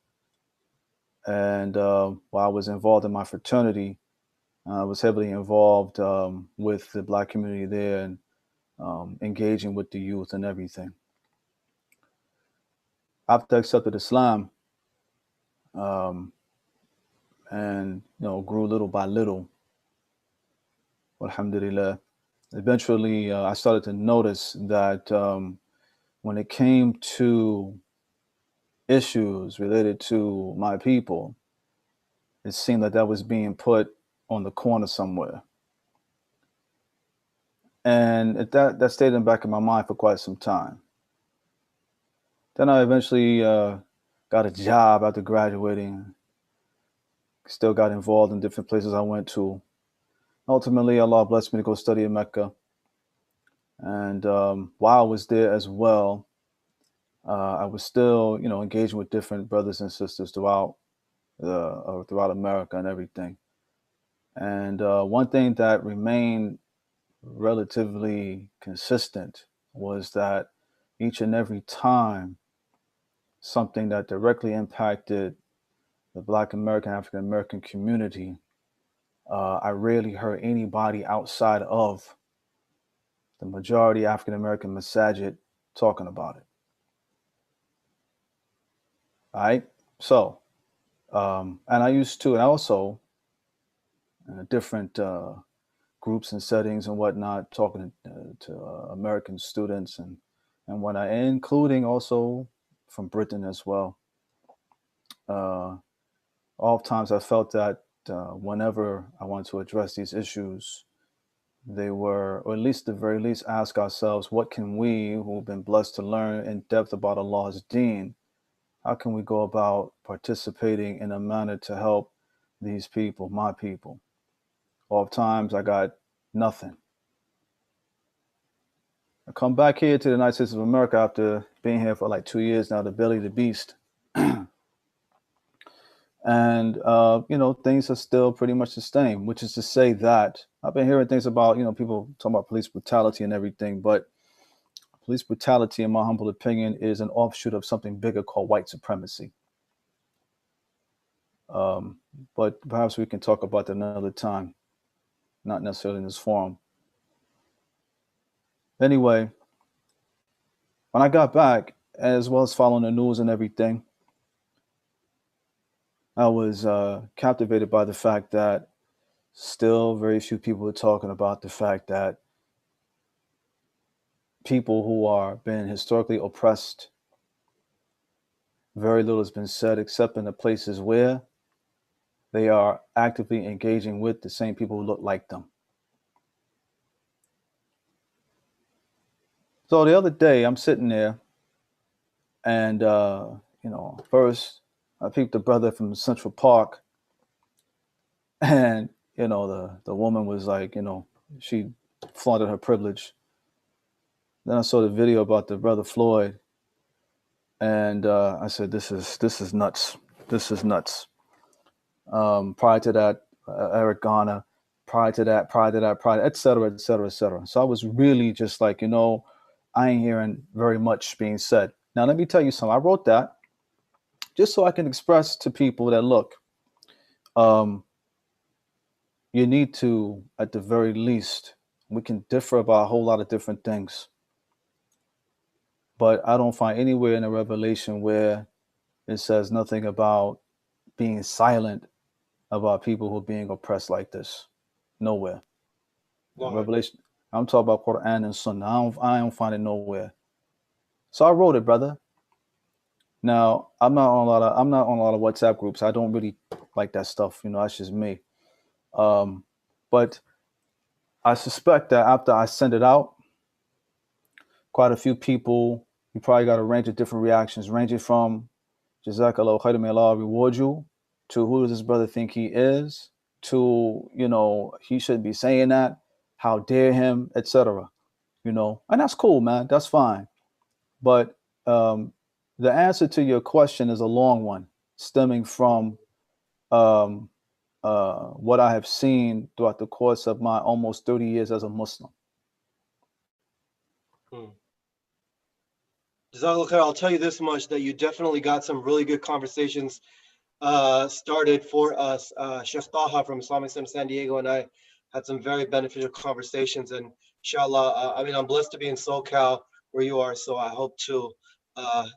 S7: And while I was involved in my fraternity, I was heavily involved with the Black community there and engaging with the youth and everything. After I accepted Islam, and you know, grew little by little, alhamdulillah, eventually I started to notice that when it came to issues related to my people, it seemed like that was being put on the corner somewhere. And that stayed in the back of my mind for quite some time. Then I eventually got a job after graduating, still got involved in different places I went to. Ultimately, Allah blessed me to go study in Mecca. And while I was there as well, I was still, you know, engaging with different brothers and sisters throughout America and everything. And one thing that remained relatively consistent was that each and every time something that directly impacted the Black American, African American community, I rarely heard anybody outside of the majority African American masajid talking about it. All right. So, and I used to, and also in different groups and settings and whatnot, talking to American students and whatnot, including also from Britain as well. Oftentimes I felt that whenever I wanted to address these issues, they were, or at least at the very least, ask ourselves, what can we, who've been blessed to learn in depth about Allah's deen, how can we go about participating in a manner to help these people, my people? Oftentimes I got nothing. I come back here to the United States of America after being here for like 2 years now, the belly of the beast. And, you know, things are still pretty much the same, which is to say that I've been hearing things about, you know, people talking about police brutality and everything, but police brutality, in my humble opinion, is an offshoot of something bigger called white supremacy. But perhaps we can talk about that another time, not necessarily in this forum. Anyway, when I got back, as well as following the news and everything, I was captivated by the fact that still very few people were talking about the fact that people who are being historically oppressed, very little has been said except in the places where they are actively engaging with the same people who look like them. So the other day I'm sitting there and, you know, first I peeped the brother from Central Park, and, you know, the woman was like, you know, she flaunted her privilege. Then I saw the video about the brother Floyd, and I said, this is nuts. This is nuts. Prior to that, Eric Garner, prior to that, et cetera, et cetera, et cetera. So I was really just like, you know, I ain't hearing very much being said. Now, let me tell you something. I wrote that just so I can express to people that, look, you need to, at the very least, we can differ about a whole lot of different things, but I don't find anywhere in the revelation where it says nothing about being silent about people who are being oppressed like this. Nowhere. Revelation. I'm talking about Quran and Sunnah. I don't find it nowhere. So I wrote it, brother. Now I'm not on a lot of WhatsApp groups. I don't really like that stuff. You know, that's just me. But I suspect that after I send it out, quite a few people, you probably got a range of different reactions, ranging from Jazakallah khairan, may Allah reward you, to who does this brother think he is, to, you know, he shouldn't be saying that, how dare him, etc. you know, and that's cool, man. That's fine. But the answer to your question is a long one, stemming from what I have seen throughout the course of my almost 30 years as a Muslim.
S1: Jazakallah khair. I'll tell you this much, that you definitely got some really good conversations started for us. Sheikh Taha from Islamic Center San Diego and I had some very beneficial conversations, and inshallah, I mean, I'm blessed to be in SoCal where you are, so I hope to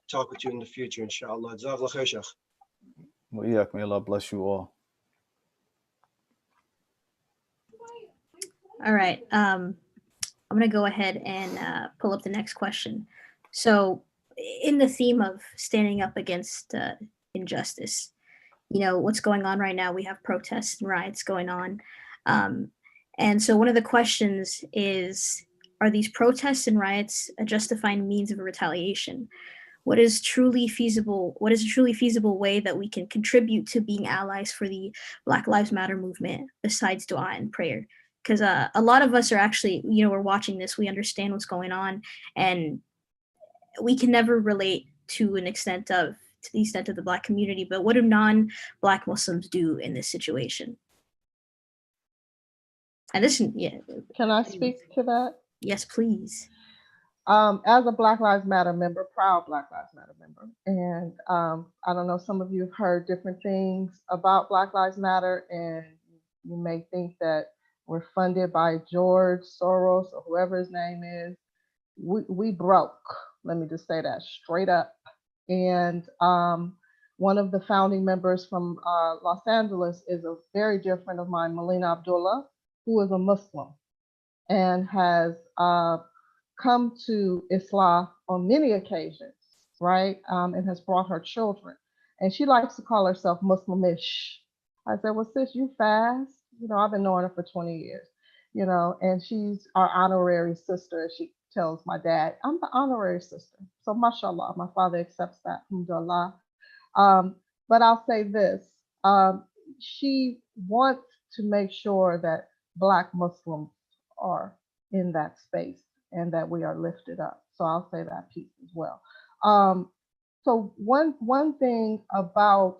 S1: talk with you in the future, inshallah. Jazakallah khair, Sheikh.
S7: Well, yeah, may Allah bless you all.
S2: All right. I'm going to go ahead and pull up the next question. So, in the theme of standing up against injustice, you know, what's going on right now, we have protests and riots going on. And so one of the questions is, are these protests and riots a justifying means of retaliation? What is truly feasible? What is a truly feasible way that we can contribute to being allies for the Black Lives Matter movement besides dua and prayer? Because a lot of us are actually, you know, we're watching this, we understand what's going on, and we can never relate to the extent of the Black community. But what do non-Black Muslims do in this situation? And this, yeah.
S4: Can I speak to that?
S2: Yes, please.
S4: As a Black Lives Matter member, proud Black Lives Matter member, and I don't know, some of you have heard different things about Black Lives Matter, and you may think that we're funded by George Soros or whoever his name is. We broke. Let me just say that straight up. And one of the founding members from Los Angeles is a very dear friend of mine, Melina Abdullah, who is a Muslim and has come to Islam on many occasions, right? And has brought her children. And she likes to call herself Muslimish. I said, well, sis, you fast? You know, I've been knowing her for 20 years, you know, and she's our honorary sister, as she tells my dad. I'm the honorary sister. So mashallah, my father accepts that, alhamdulillah. But I'll say this, she wants to make sure that Black Muslims are in that space and that we are lifted up. So I'll say that piece as well. So one thing about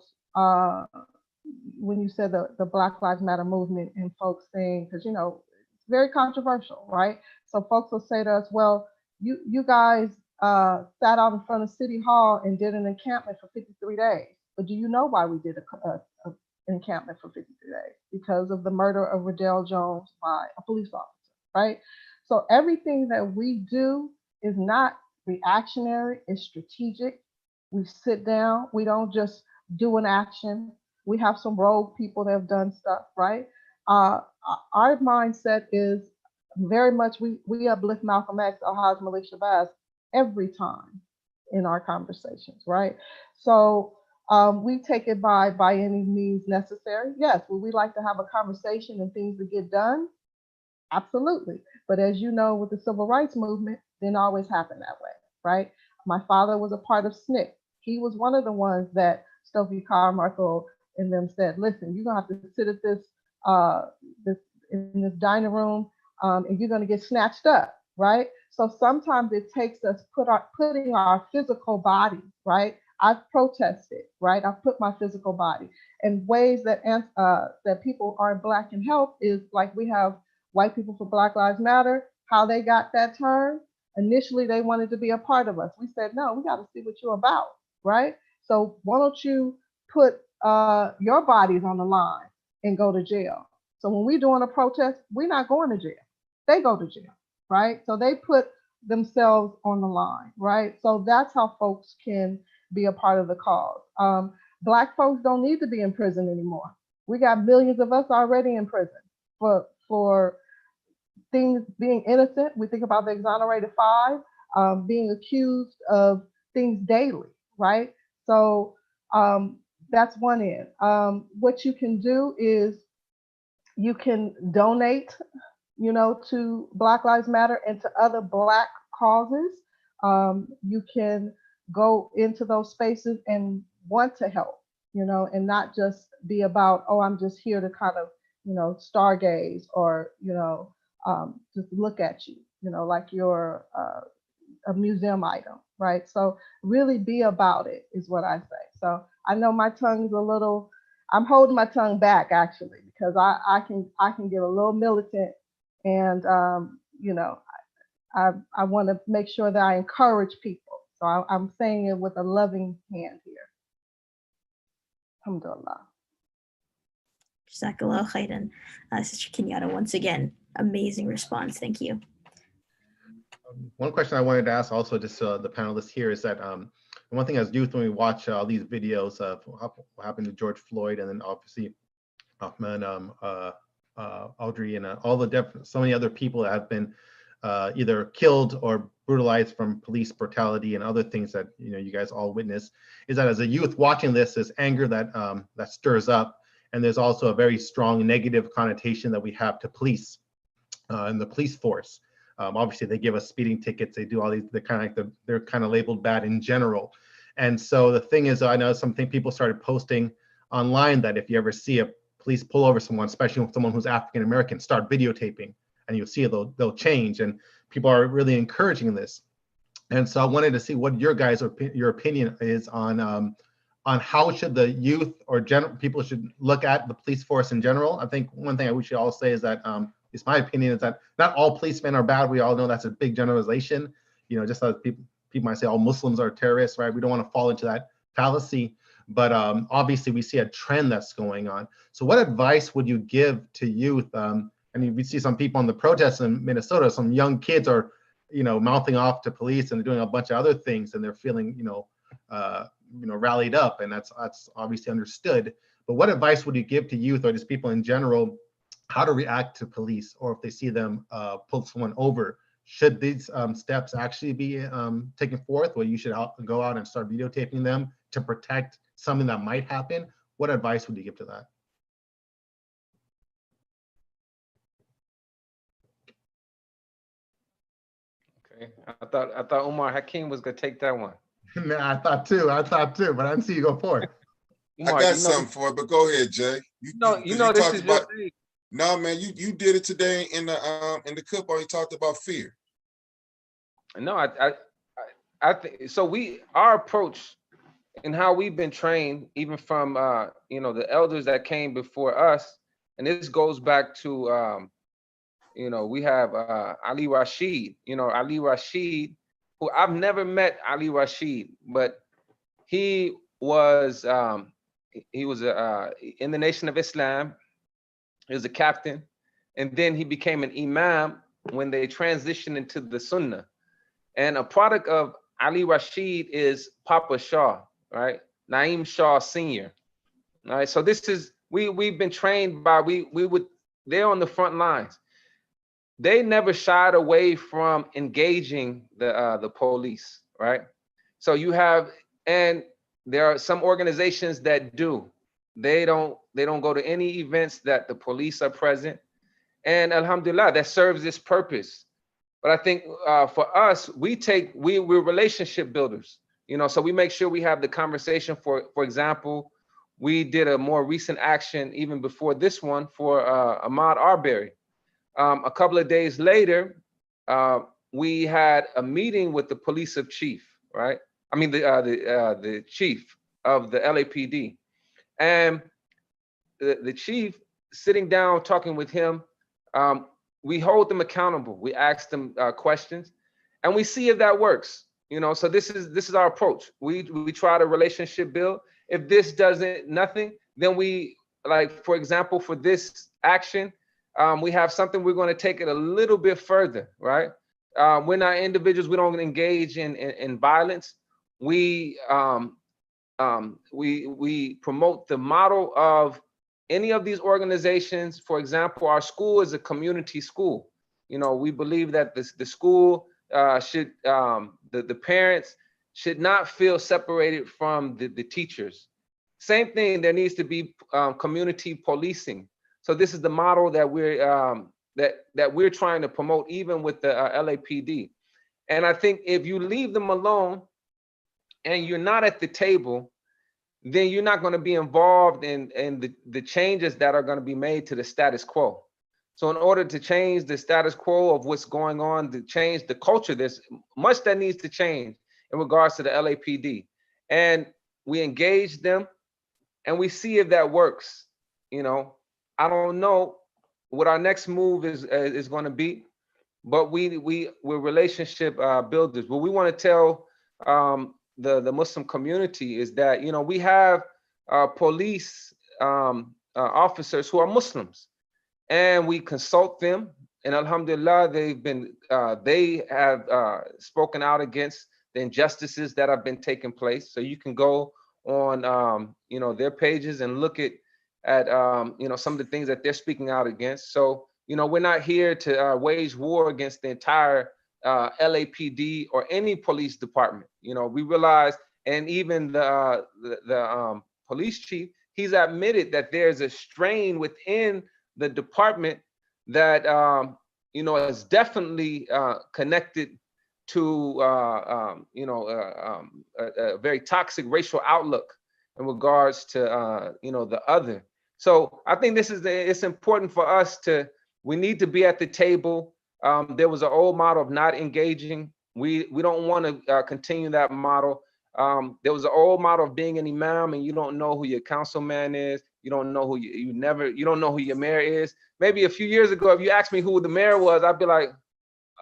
S4: when you said the Black Lives Matter movement and folks saying, because you know, it's very controversial, right? So folks will say to us, well, you guys sat out in front of City Hall and did an encampment for 53 days. But do you know why we did an encampment for 53 days? Because of the murder of Riddell Jones by a police officer, right? So everything that we do is not reactionary, it's strategic. We sit down, we don't just do an action. We have some rogue people that have done stuff, right? Our mindset is very much, we uplift Malcolm X, Al-Haj Malik Shabazz every time in our conversations, right? So we take it by any means necessary. Yes, would we like to have a conversation and things to get done? Absolutely. But as you know, with the civil rights movement, didn't always happen that way, right? My father was a part of SNCC. He was one of the ones that Stokely Carmichael and them said, listen, you're gonna have to sit at this in this dining room and you're gonna get snatched up, right? So sometimes it takes us putting our physical body, right? I've protested, right? I've put my physical body. And ways that that people aren't Black can help is like we have White People for Black Lives Matter, how they got that term. Initially, they wanted to be a part of us. We said, no, we got to see what you're about, right? So why don't you put your bodies on the line and go to jail? So when we're doing a protest, we're not going to jail. They go to jail, right? So they put themselves on the line, right? So that's how folks can be a part of the cause. Black folks don't need to be in prison anymore. We got millions of us already in prison for things being innocent. We think about the exonerated five, being accused of things daily, right? So that's one end. What you can do is you can donate, you know, to Black Lives Matter and to other Black causes. You can go into those spaces and want to help, you know, and not just be about, oh, I'm just here to kind of, you know, stargaze or, you know, just look at you. like you're a museum item, right? So really be about it is what I say. So I know my tongue's a little, I'm holding my tongue back actually, because I can get a little militant, and I want to make sure that I encourage people. So I'm saying it with a loving hand here. Alhamdulillah.
S2: Jazakallah khairan. Sister Kenyatta, once again, amazing response. Thank you.
S6: One question I wanted to ask also just the panelists here is that one thing as youth, when we watch these videos of what happened to George Floyd, and then obviously Ahmed, Audrey, and so many other people that have been either killed or brutalized from police brutality and other things that you guys all witness, is that as a youth watching this, there's anger that that stirs up, and there's also a very strong negative connotation that we have to police and the police force. Obviously, they give us speeding tickets. They do all these. They're kind of labeled bad in general. And so the thing is, I know people started posting online that if you ever see a police pull over someone, especially someone who's African American, start videotaping, and you'll see they'll change. And people are really encouraging this. And so I wanted to see what your opinion is on how should the youth or people should look at the police force in general. I think one thing we should all say is that. It's my opinion is that not all policemen are bad. We all know that's a big generalization. Just as people might say all Muslims are terrorists, right? We don't want to fall into that fallacy. But obviously, we see a trend that's going on. So, what advice would you give to youth? We see some people on the protests in Minnesota. Some young kids are, mouthing off to police and doing a bunch of other things, and they're feeling, rallied up, and that's obviously understood. But what advice would you give to youth or just people in general? How to react to police, or if they see them pull someone over? Should these steps actually be taken forth, where you should go out and start videotaping them to protect something that might happen? What advice would you give to that?
S3: Okay, I thought Umar Hakim was gonna take that one.
S6: I thought too, but I didn't see you go for it.
S3: Umar,
S5: I got something for it, but go ahead, Jay.
S3: You know this is your thing.
S5: No, man, you did it today in the clip where you talked about fear.
S3: No, I think so. Our approach and how we've been trained, even from the elders that came before us, and this goes back to we have Ali Rashid. Ali Rashid, who I've never met Ali Rashid, but he was in the Nation of Islam. He was a captain, and then he became an imam when they transitioned into the Sunnah. And a product of Ali Rashid is Papa Shah, right? Naim Shah Sr. All right. So this is we've been trained by they're on the front lines. They never shied away from engaging the police, right? So and there are some organizations that do. They don't go to any events that the police are present, and alhamdulillah, that serves its purpose. But I think for us, we're relationship builders, so we make sure we have the conversation. For example, we did a more recent action even before this one for Ahmaud Arbery. A couple of days later, we had a meeting with the police of chief, right? I mean the chief of the LAPD. And the chief, sitting down, talking with him, we hold them accountable. We ask them questions, and we see if that works. So this is our approach. We try to relationship build. If this doesn't nothing, then we, like, for example, for this action, we have something we're going to take it a little bit further, right? We're not individuals. We don't engage in violence. We promote the model of any of these organizations. For example, our school is a community school. We believe that the school should, the parents should not feel separated from the teachers. Same thing, there needs to be community policing. So this is the model that we're trying to promote, even with the LAPD. And I think if you leave them alone and you're not at the table, then you're not going to be involved in the changes that are going to be made to the status quo. So in order to change the status quo of what's going on, to change the culture, there's much that needs to change in regards to the LAPD. And we engage them and we see if that works. You know, I don't know what our next move is going to be, but we're relationship builders. What we want to tell the Muslim community is that, you know, we have police officers who are Muslims, and we consult them, and alhamdulillah, they have spoken out against the injustices that have been taking place. So you can go on you know, their pages and look at you know, some of the things that they're speaking out against. So, you know, we're not here to wage war against the entire LAPD or any police department. You know, we realize, and even the police chief, he's admitted that there's a strain within the department that you know, is definitely connected to you know, a very toxic racial outlook in regards to you know, the other. So I think it's important for us we need to be at the table. There was an old model of not engaging. We don't want to continue that model. There was an old model of being an imam and you don't know who your councilman is. You don't know who you don't know who your mayor is. Maybe a few years ago, if you asked me who the mayor was, I'd be like,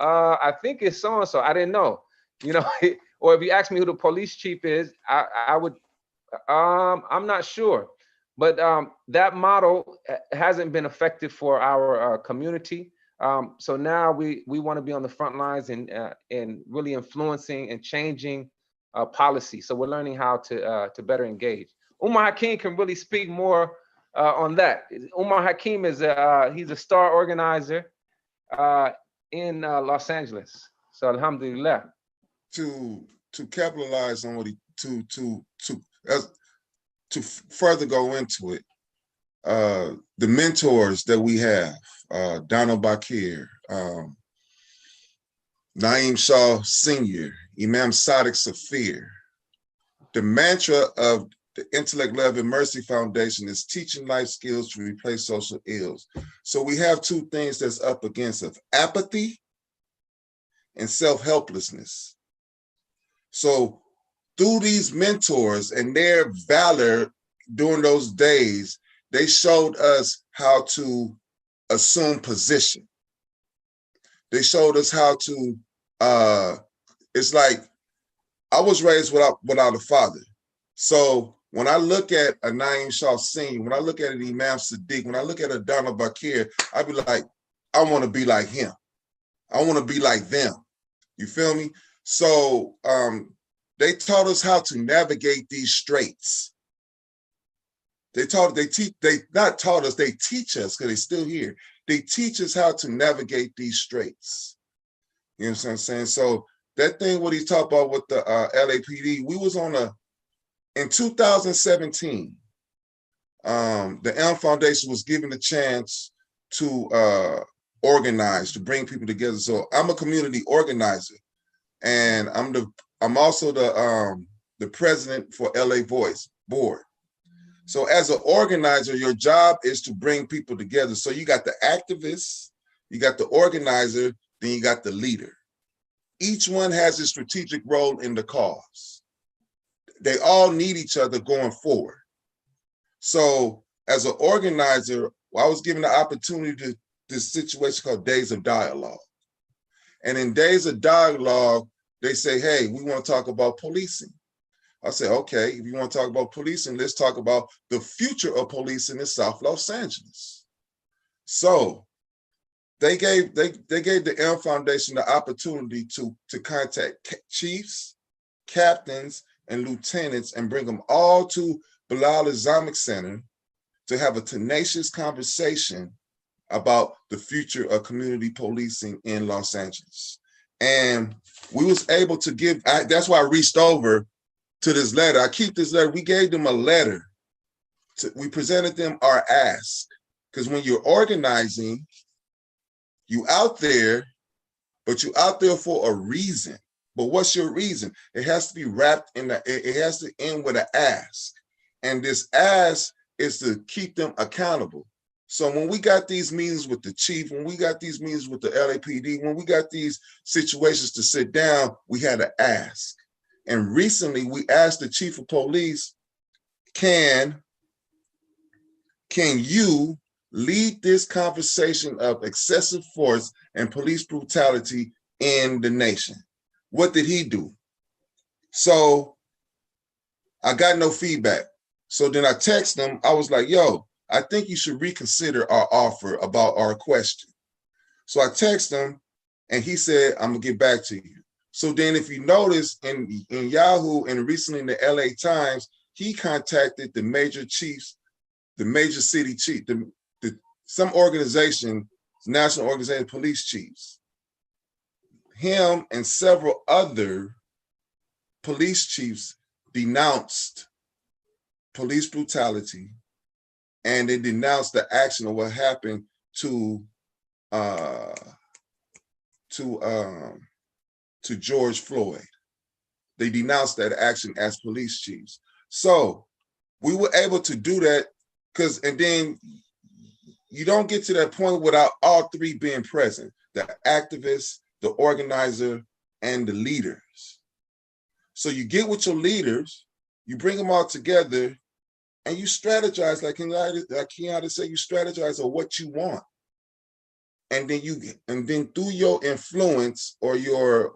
S3: I think it's so and so. I didn't know, you know. Or if you ask me who the police chief is, I would, I'm not sure. But that model hasn't been effective for our community. So now we want to be on the front lines and really influencing and changing policy. So we're learning how to better engage. Umar Hakim can really speak more on that. Umar Hakim is he's a star organizer in Los Angeles. So alhamdulillah.
S5: To capitalize on what he to further go into it, the mentors that we have, Donald Bakir, Naeem Shah Sr., Imam Jihad Saafir. The mantra of the Intellect, Love, and Mercy Foundation is teaching life skills to replace social ills. So we have two things that's up against us: apathy and self-helplessness. So through these mentors and their valor during those days, they showed us how to assume position. They showed us how to, it's like, I was raised without a father. So when I look at a Naeem Shah Sr., when I look at an Imam Sadiq, when I look at a Donald Bakir, I be like, I want to be like him. I want to be like them. You feel me? So they taught us how to navigate these straits. They teach us, they teach us, because they're still here. They teach us how to navigate these straits. You know what I'm saying? So that thing, what he talked about with the LAPD, we was in 2017, the Elm Foundation was given a chance to organize, to bring people together. So I'm a community organizer, and I'm also the president for LA Voice board. So as an organizer, your job is to bring people together. So you got the activists, you got the organizer, then you got the leader. Each one has a strategic role in the cause. They all need each other going forward. So as an organizer, I was given the opportunity to this situation called Days of Dialogue. And in Days of Dialogue, they say, hey, we want to talk about policing. I said, okay, if you want to talk about policing, let's talk about the future of policing in South Los Angeles. So they gave the Elm Foundation the opportunity to contact chiefs, captains, and lieutenants and bring them all to Bilal Islamic Center to have a tenacious conversation about the future of community policing in Los Angeles. And we was able to give, that's why I reached over to this letter. I keep this letter. We gave them a letter. We presented them our ask. Because when you're organizing, you out there, but you out there for a reason. But what's your reason? It has to be wrapped in it has to end with an ask. And this ask is to keep them accountable. So when we got these meetings with the chief, when we got these meetings with the LAPD, when we got these situations to sit down, we had to ask. And recently we asked the chief of police, can you lead this conversation of excessive force and police brutality in the nation? What did he do? So I got no feedback. So then I text him. I was like, yo, I think you should reconsider our offer about our question. So I text him and he said, I'm gonna get back to you. So then if you notice in Yahoo and recently in the LA Times, he contacted the major chiefs, the major city chief, some organization, national organization, police chiefs. Him and several other police chiefs denounced police brutality, and they denounced the action of what happened to George Floyd. They denounced that action as police chiefs. So we were able to do that and then you don't get to that point without all three being present: the activists, the organizer, and the leaders. So you get with your leaders, you bring them all together, and you strategize, like Kenyatta said, you strategize on what you want. And then through your influence or your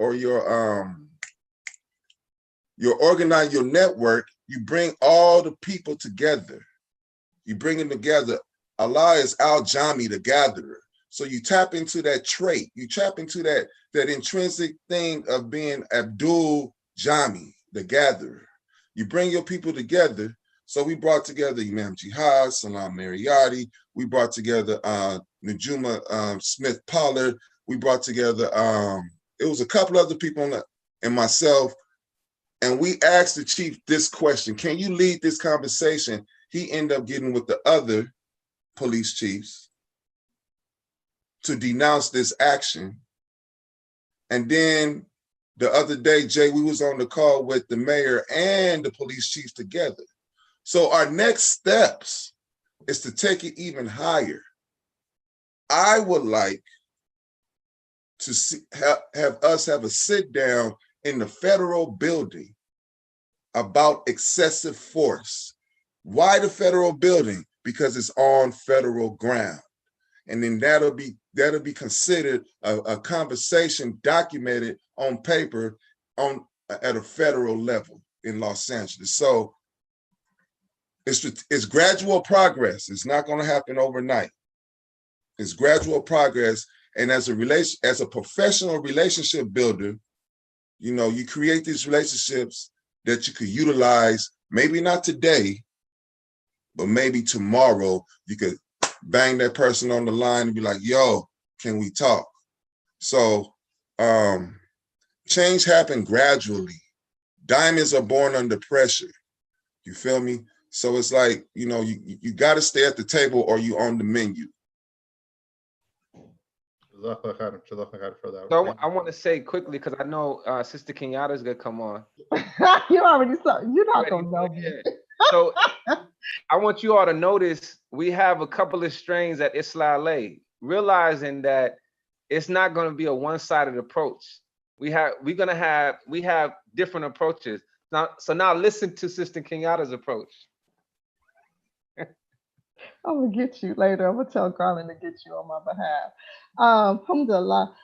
S5: network, you bring all the people together. You bring them together. Allah is Al-Jami, the gatherer. So you tap into that trait. You tap into that intrinsic thing of being Abdul Jami, the gatherer. You bring your people together. So we brought together Imam Jihad, Salam Mariotti. We brought together Najuma Smith Pollard. We brought together, it was a couple other people and myself. And we asked the chief this question: can you lead this conversation? He ended up getting with the other police chiefs to denounce this action. And then the other day, Jay, we was on the call with the mayor and the police chiefs together. So our next steps is to take it even higher. I would like to have us have a sit down in the federal building about excessive force. Why the federal building? Because it's on federal ground. And then that'll be considered a conversation documented on paper at a federal level in Los Angeles. So it's gradual progress. It's not going to happen overnight. It's gradual progress. And as a professional relationship builder, you create these relationships that you could utilize, maybe not today, but maybe tomorrow. You could bang that person on the line and be like, yo, can we talk? So change happened gradually. Diamonds are born under pressure. You feel me? So it's like, you got to stay at the table or you on the menu.
S3: So I want to say quickly, because I know Sister Kenyatta is going to come on.
S4: You already saw. You're not going to know me.
S3: So I want you all to notice we have a couple of strains at Isla, realizing that it's not going to be a one-sided approach. We have different approaches. Now listen to Sister Kenyatta's approach.
S4: I'm gonna get you later. I'm gonna tell Garland to get you on my behalf. Alhamdulillah.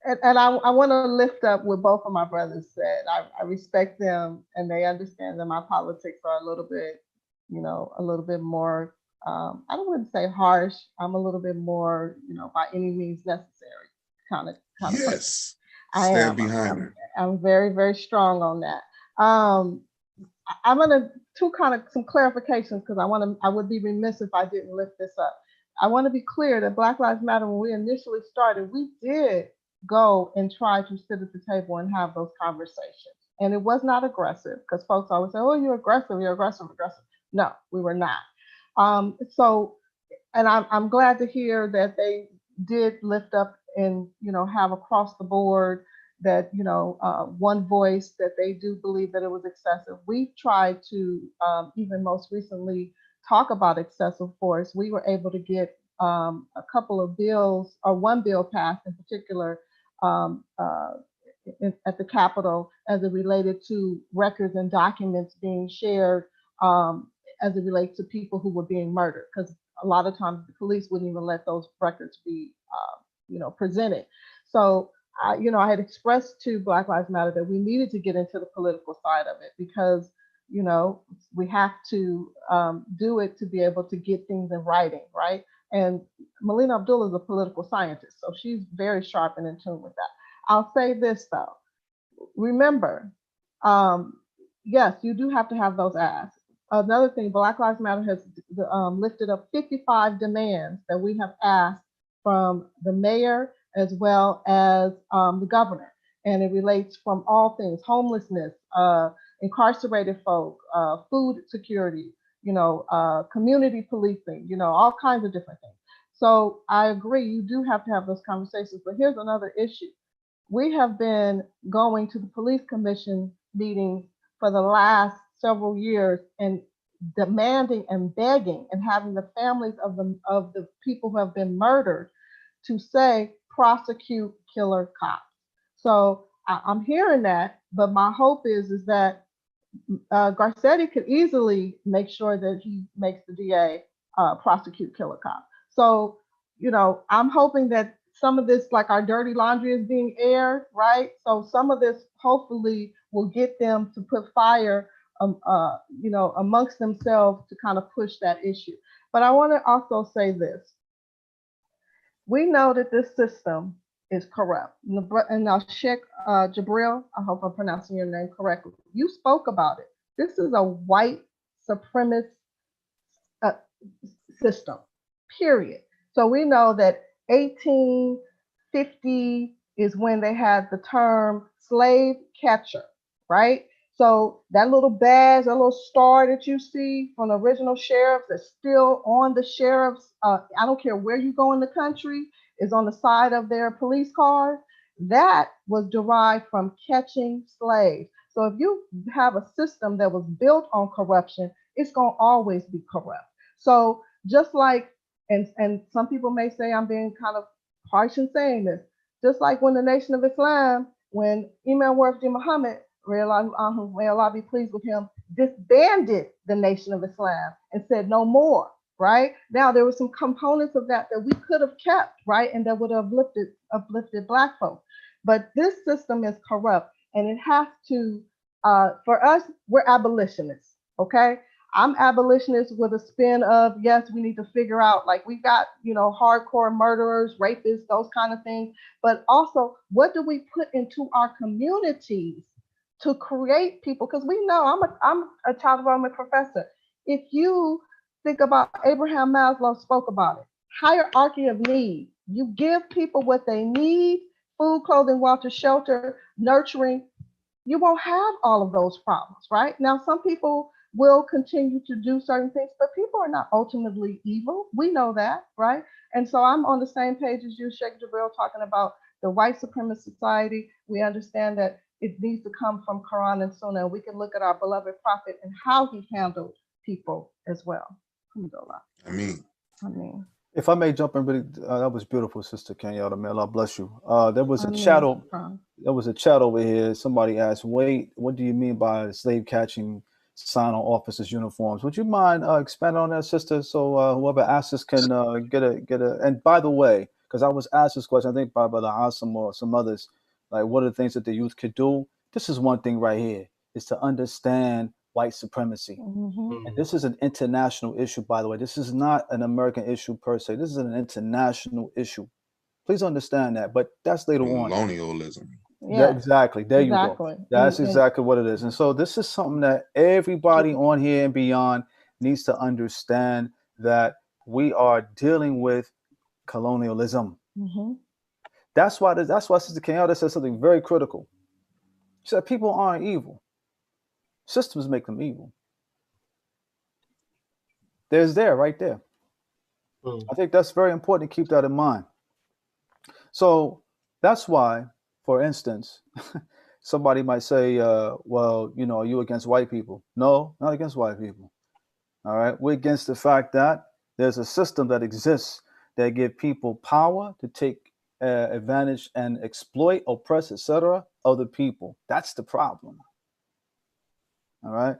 S4: And I want to lift up what both of my brothers said. I respect them, and they understand that my politics are a little bit more, I don't want to say harsh. I'm a little bit more, by any means necessary kind of
S5: yes.
S4: person.
S5: Stand behind her.
S4: I'm very, very strong on that. I'm gonna some clarifications, because I would be remiss if I didn't lift this up. I want to be clear that Black Lives Matter, when we initially started, we did go and try to sit at the table and have those conversations. And it was not aggressive, because folks always say, oh, you're aggressive. No, we were not. And I'm glad to hear that they did lift up and, have across the board that, one voice, that they do believe that it was excessive. We tried to, even most recently, talk about excessive force, we were able to get a couple of bills, or one bill passed in particular, um, uh, at the Capitol, as it related to records and documents being shared, as it relates to people who were being murdered. Because a lot of times the police wouldn't even let those records be, presented. So, I had expressed to Black Lives Matter that we needed to get into the political side of it, because, we have to do it to be able to get things in writing, right? And Melina Abdullah is a political scientist, so she's very sharp and in tune with that. I'll say this though, remember, yes, you do have to have those asks. Another thing, Black Lives Matter has lifted up 55 demands that we have asked from the mayor as well as the governor. And it relates from all things: homelessness, incarcerated folk, food security, community policing, all kinds of different things. So I agree, you do have to have those conversations. But here's another issue. We have been going to the police commission meetings for the last several years and demanding and begging and having the families of the people who have been murdered to say, prosecute killer cops. So I'm hearing that, but my hope is that Garcetti could easily make sure that he makes the DA prosecute killer cops. So, I'm hoping that some of this, like our dirty laundry, is being aired, right? So some of this hopefully will get them to put fire, amongst themselves to kind of push that issue. But I want to also say this. We know that this system is corrupt. And now Sheikh Jabril, I hope I'm pronouncing your name correctly, you spoke about it. This is a white supremacist system, period. So we know that 1850 is when they had the term slave catcher, right? So that little badge, that little star that you see from the original sheriffs that's still on the sheriffs, I don't care where you go in the country, is on the side of their police cars. That was derived from catching slaves. So if you have a system that was built on corruption, it's going to always be corrupt. So just like, and some people may say I'm being kind of harsh in saying this, just like when the Nation of Islam, when Imam Muhammad, may Allah be pleased with him, disbanded the Nation of Islam and said no more, right? Now there were some components of that we could have kept, right? And that would have uplifted Black folks. But this system is corrupt, and it has to, for us, we're abolitionists, okay? I'm abolitionist with a spin of, yes, we need to figure out, like, we got, hardcore murderers, rapists, those kind of things, but also what do we put into our communities to create people? Because we know, I'm a child development professor. If you think about, Abraham Maslow spoke about it, hierarchy of need. You give people what they need: food, clothing, water, shelter, nurturing. You won't have all of those problems, right? Now, some people will continue to do certain things, but people are not ultimately evil. We know that, right? And so I'm on the same page as you, Sheikh Jabril, talking about the white supremacist society. We understand that it needs to come from Quran and Sunnah. We can look at our beloved prophet and how he handled people as well. Alhamdulillah.
S5: I mean,
S7: If I may jump in, really, that was beautiful, Sister Kenyatta. May Allah bless you. There was a chat. There was a chat over here. Somebody asked, "Wait, what do you mean by slave catching sign on officers' uniforms?" Would you mind expanding on that, sister? So whoever asks us can get a. And by the way, because I was asked this question, I think by Brother Asim or some others, like, what are the things that the youth could do? This is one thing right here: is to understand white supremacy.
S4: Mm-hmm.
S7: And this is an international issue, by the way. This is not an American issue per se. This is an international issue. Please understand that. But that's later on.
S5: Colonialism.
S4: Yeah,
S7: exactly. There you go. That's exactly what it is. And so this is something that everybody on here and beyond needs to understand, that we are dealing with colonialism.
S4: Mm-hmm.
S7: That's why Sister Kenyatta said something very critical. She said people aren't evil. Systems make them evil. Right there. I think that's very important to keep that in mind. So that's why, for instance, somebody might say, well, are you against white people? No, not against white people. All right. We're against the fact that there's a system that exists that give people power to take advantage and exploit, oppress, etc. other people. That's the problem. All right.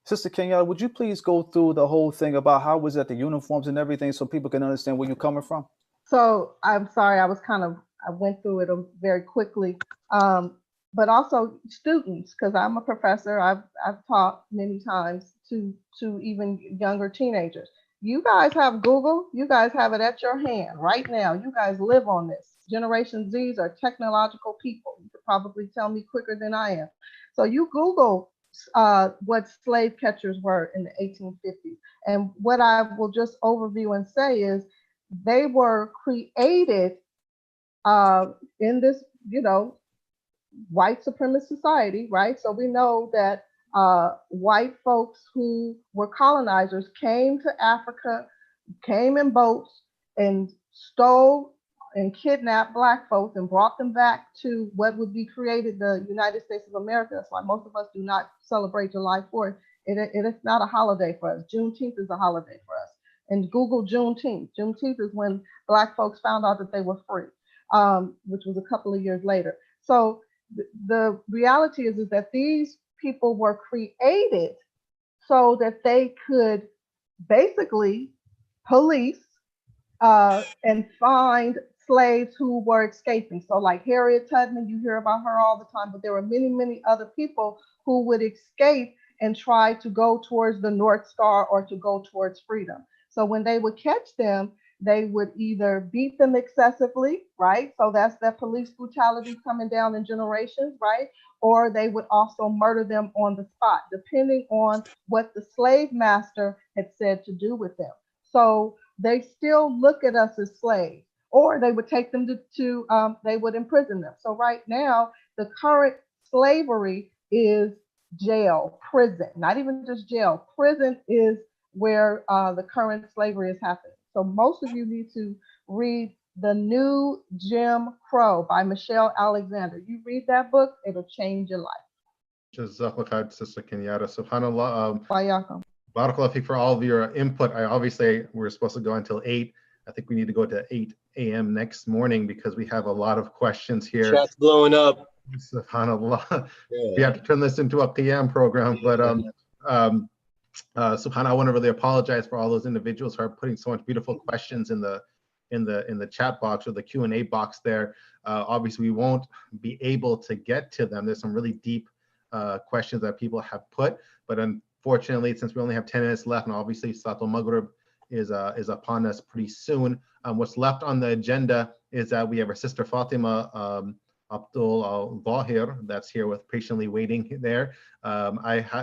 S7: Sister Kenyatta, would you please go through the whole thing about how was that the uniforms and everything so people can understand where you're coming from?
S4: So I'm sorry, I went through it very quickly. But also students, because I'm a professor, I've taught many times to even younger teenagers. You guys have Google, you guys have it at your hand right now. You guys live on this. Generation Zs are technological people. You could probably tell me quicker than I am. So you Google what slave catchers were in the 1850s. And what I will just overview and say is they were created in this, white supremacist society, right? So we know that white folks who were colonizers came to Africa, came in boats and stole and kidnapped Black folks and brought them back to what would be created the United States of America. That's why most of us do not celebrate July 4th. It is not a holiday for us. Juneteenth is a holiday for us. And Google Juneteenth. Juneteenth is when Black folks found out that they were free, which was a couple of years later. So the reality is that these people were created so that they could basically police and find slaves who were escaping. So like Harriet Tubman, you hear about her all the time, but there were many, many other people who would escape and try to go towards the North Star or to go towards freedom. So when they would catch them, they would either beat them excessively, right? So that's that police brutality coming down in generations, right? Or they would also murder them on the spot, depending on what the slave master had said to do with them. So they still look at us as slaves, or they would take them they would imprison them. So right now, the current slavery is jail, prison, not even just jail. Prison is where the current slavery is happening. So most of you need to read The New Jim Crow by Michelle Alexander. You read that book, it'll change your life.
S6: Jazakallah khair, Sister Kenyatta. SubhanAllah.
S4: Wayakum.
S6: Barakallah feek for all of your input. I obviously we're supposed to go until 8. I think we need to go to 8 a.m. next morning because we have a lot of questions here.
S1: Chat's blowing up.
S6: SubhanAllah. We have to turn this into a Qiyam program, but SubhanAllah, I want to really apologize for all those individuals who are putting so much beautiful questions in the chat box or the Q&A box there. Obviously, we won't be able to get to them. There's some really deep questions that people have put, but unfortunately, since we only have 10 minutes left, and obviously Salatul Maghrib is upon us pretty soon, what's left on the agenda is that we have our sister Fatima Abdul Al-Zahir that's here with patiently waiting there.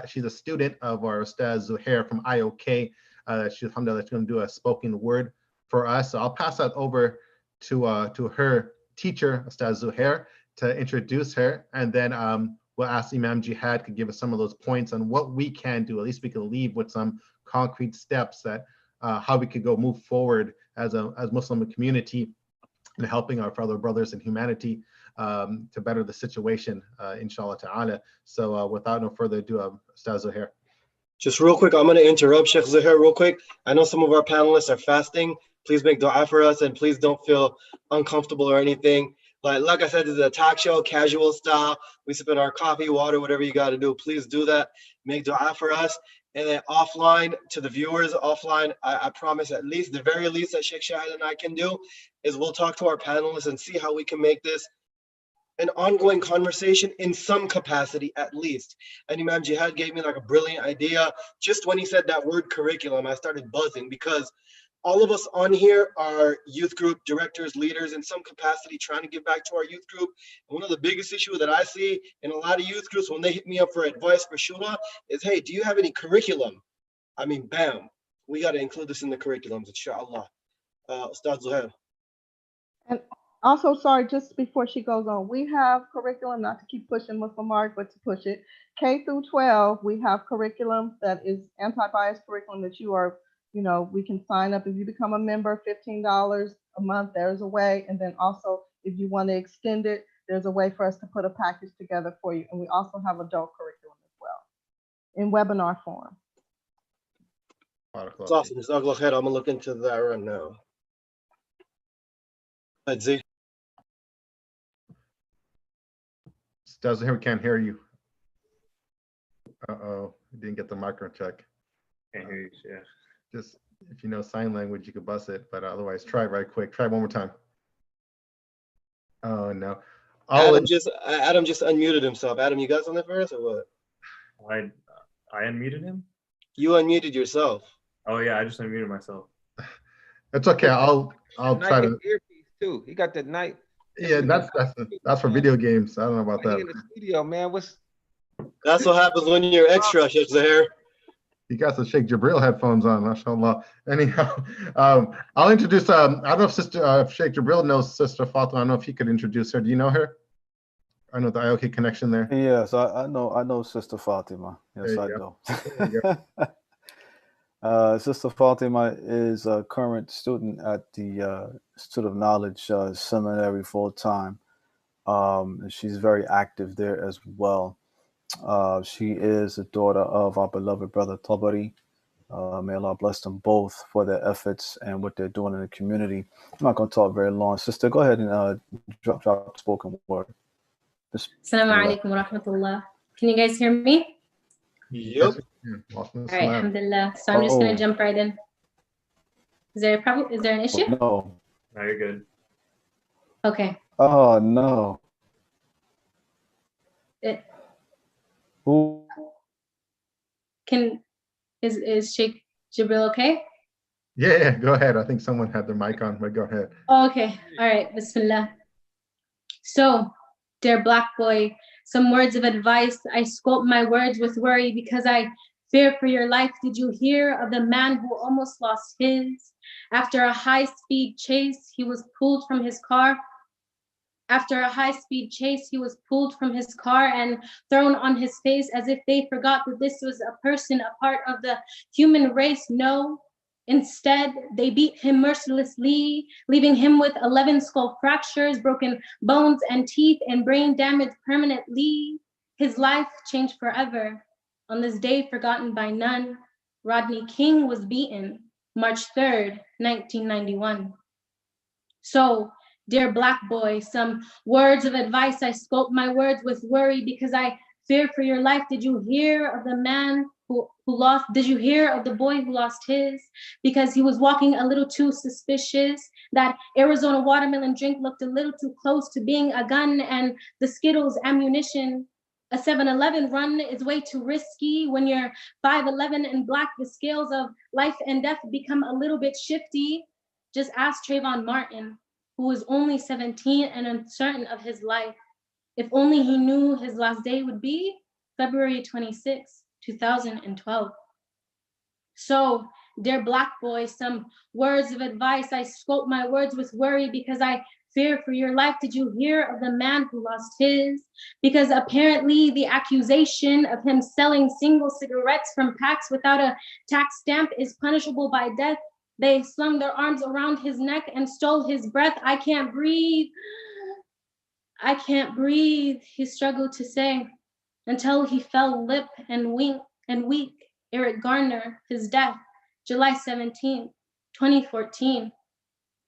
S6: She's a student of our Ustaz Zuhair from IOK. She's going to do a spoken word for us. So I'll pass that over to her teacher, Ustaz Zuhair, to introduce her. And then we'll ask Imam Jihad to give us some of those points on what we can do. At least we can leave with some concrete steps that how we could go move forward as Muslim community and helping our fellow brothers in humanity to better the situation, inshallah ta'ala. So without no further ado, Ustaz Zuhair.
S1: Just real quick, I'm going to interrupt Sheikh Zuhair real quick. I know some of our panelists are fasting. Please make dua for us and please don't feel uncomfortable or anything. Like I said, this is a talk show, casual style. We sip in our coffee, water, whatever you got to do. Please do that. Make dua for us. And then offline, to the viewers, I promise at least, the very least that Sheikh Shahid and I can do is we'll talk to our panelists and see how we can make this an ongoing conversation in some capacity at least. And Imam Jihad gave me like a brilliant idea. Just when he said that word curriculum, I started buzzing because all of us on here are youth group directors, leaders in some capacity trying to give back to our youth group. And one of the biggest issues that I see in a lot of youth groups when they hit me up for advice for shura is, hey, do you have any curriculum? I mean, bam, we got to include this in the curriculums, inshallah. Ustad Zuhair.
S4: And also, sorry, just before she goes on, we have curriculum, not to keep pushing Muslim Art, but to push it. K through 12, we have curriculum that is anti-bias curriculum that you are, we can sign up. If you become a member, $15 a month, there's a way. And then also, if you want to extend it, there's a way for us to put a package together for you. And we also have adult curriculum as well in webinar form.
S1: It's awesome. Jazakallah khair. I'm gonna look into that right now. Let's see.
S6: Doesn't hear, can't hear you. Uh-oh, didn't get the micro check.
S8: Can't hear you, yeah.
S6: Just if you know sign language, you could bust it, but otherwise try it right quick. Try one more time. Oh no.
S1: Adam just unmuted himself. Adam, you got something for us or what?
S8: I unmuted him?
S1: You unmuted yourself.
S8: Oh yeah, I just unmuted myself.
S6: It's okay. I'll try to.
S3: Earpiece too. He got that night.
S6: Yeah, that's for video games. I don't know about that.
S3: In the studio, man.
S1: That's what happens when you're extra, Sheikh Zahir.
S6: You got the Sheikh Jibril headphones on, mashallah. Anyhow, I'll introduce. I don't know if Sheikh Jibril knows Sister Fatima. I don't know if he could introduce her. Do you know her? I know the IOK connection there.
S7: Yes, I know Sister Fatima. Yes, I know. Sister Fatima is a current student at the Institute of Knowledge Seminary full time. She's very active there as well. She is the daughter of our beloved brother Tabari. May Allah bless them both for their efforts and what they're doing in the community. I'm not going to talk very long. Sister, go ahead and drop a spoken word.
S9: Assalamu alaikum wa rahmatullah. Can you guys hear me?
S1: Yep.
S9: All right, alhamdulillah. So I'm just going to jump right in. Is there a problem? Is there an issue?
S7: No.
S8: No, you're good.
S9: Okay.
S7: Oh, no. Who?
S9: Is Sheikh Jibril okay?
S6: Yeah, go ahead. I think someone had their mic on, but go ahead.
S9: Oh, okay. All right. Bismillah. So, dear black boy, some words of advice. I sculpt my words with worry because I fear for your life. Did you hear of the man who almost lost his? After a high-speed chase, he was pulled from his car. After a high-speed chase, he was pulled from his car and thrown on his face as if they forgot that this was a person, a part of the human race. No, instead, they beat him mercilessly, leaving him with 11 skull fractures, broken bones and teeth, and brain damage permanently. His life changed forever. On this day forgotten by none, Rodney King was beaten March 3rd, 1991. So, dear black boy, some words of advice. I sculpt my words with worry because I fear for your life. Did you hear of the man who lost? Did you hear of the boy who lost his? Because he was walking a little too suspicious. That Arizona watermelon drink looked a little too close to being a gun, and the Skittles ammunition. A 7-Eleven run is way too risky. When you're 5'11" and black, the scales of life and death become a little bit shifty. Just ask Trayvon Martin, who was only 17 and uncertain of his life. If only he knew his last day would be February 26, 2012. So, dear black boy, some words of advice. I sculpt my words with worry because I fear for your life. Did you hear of the man who lost his? Because apparently the accusation of him selling single cigarettes from packs without a tax stamp is punishable by death. They slung their arms around his neck and stole his breath. I can't breathe. I can't breathe, he struggled to say, until he fell limp and weak. Eric Garner, his death, July 17, 2014.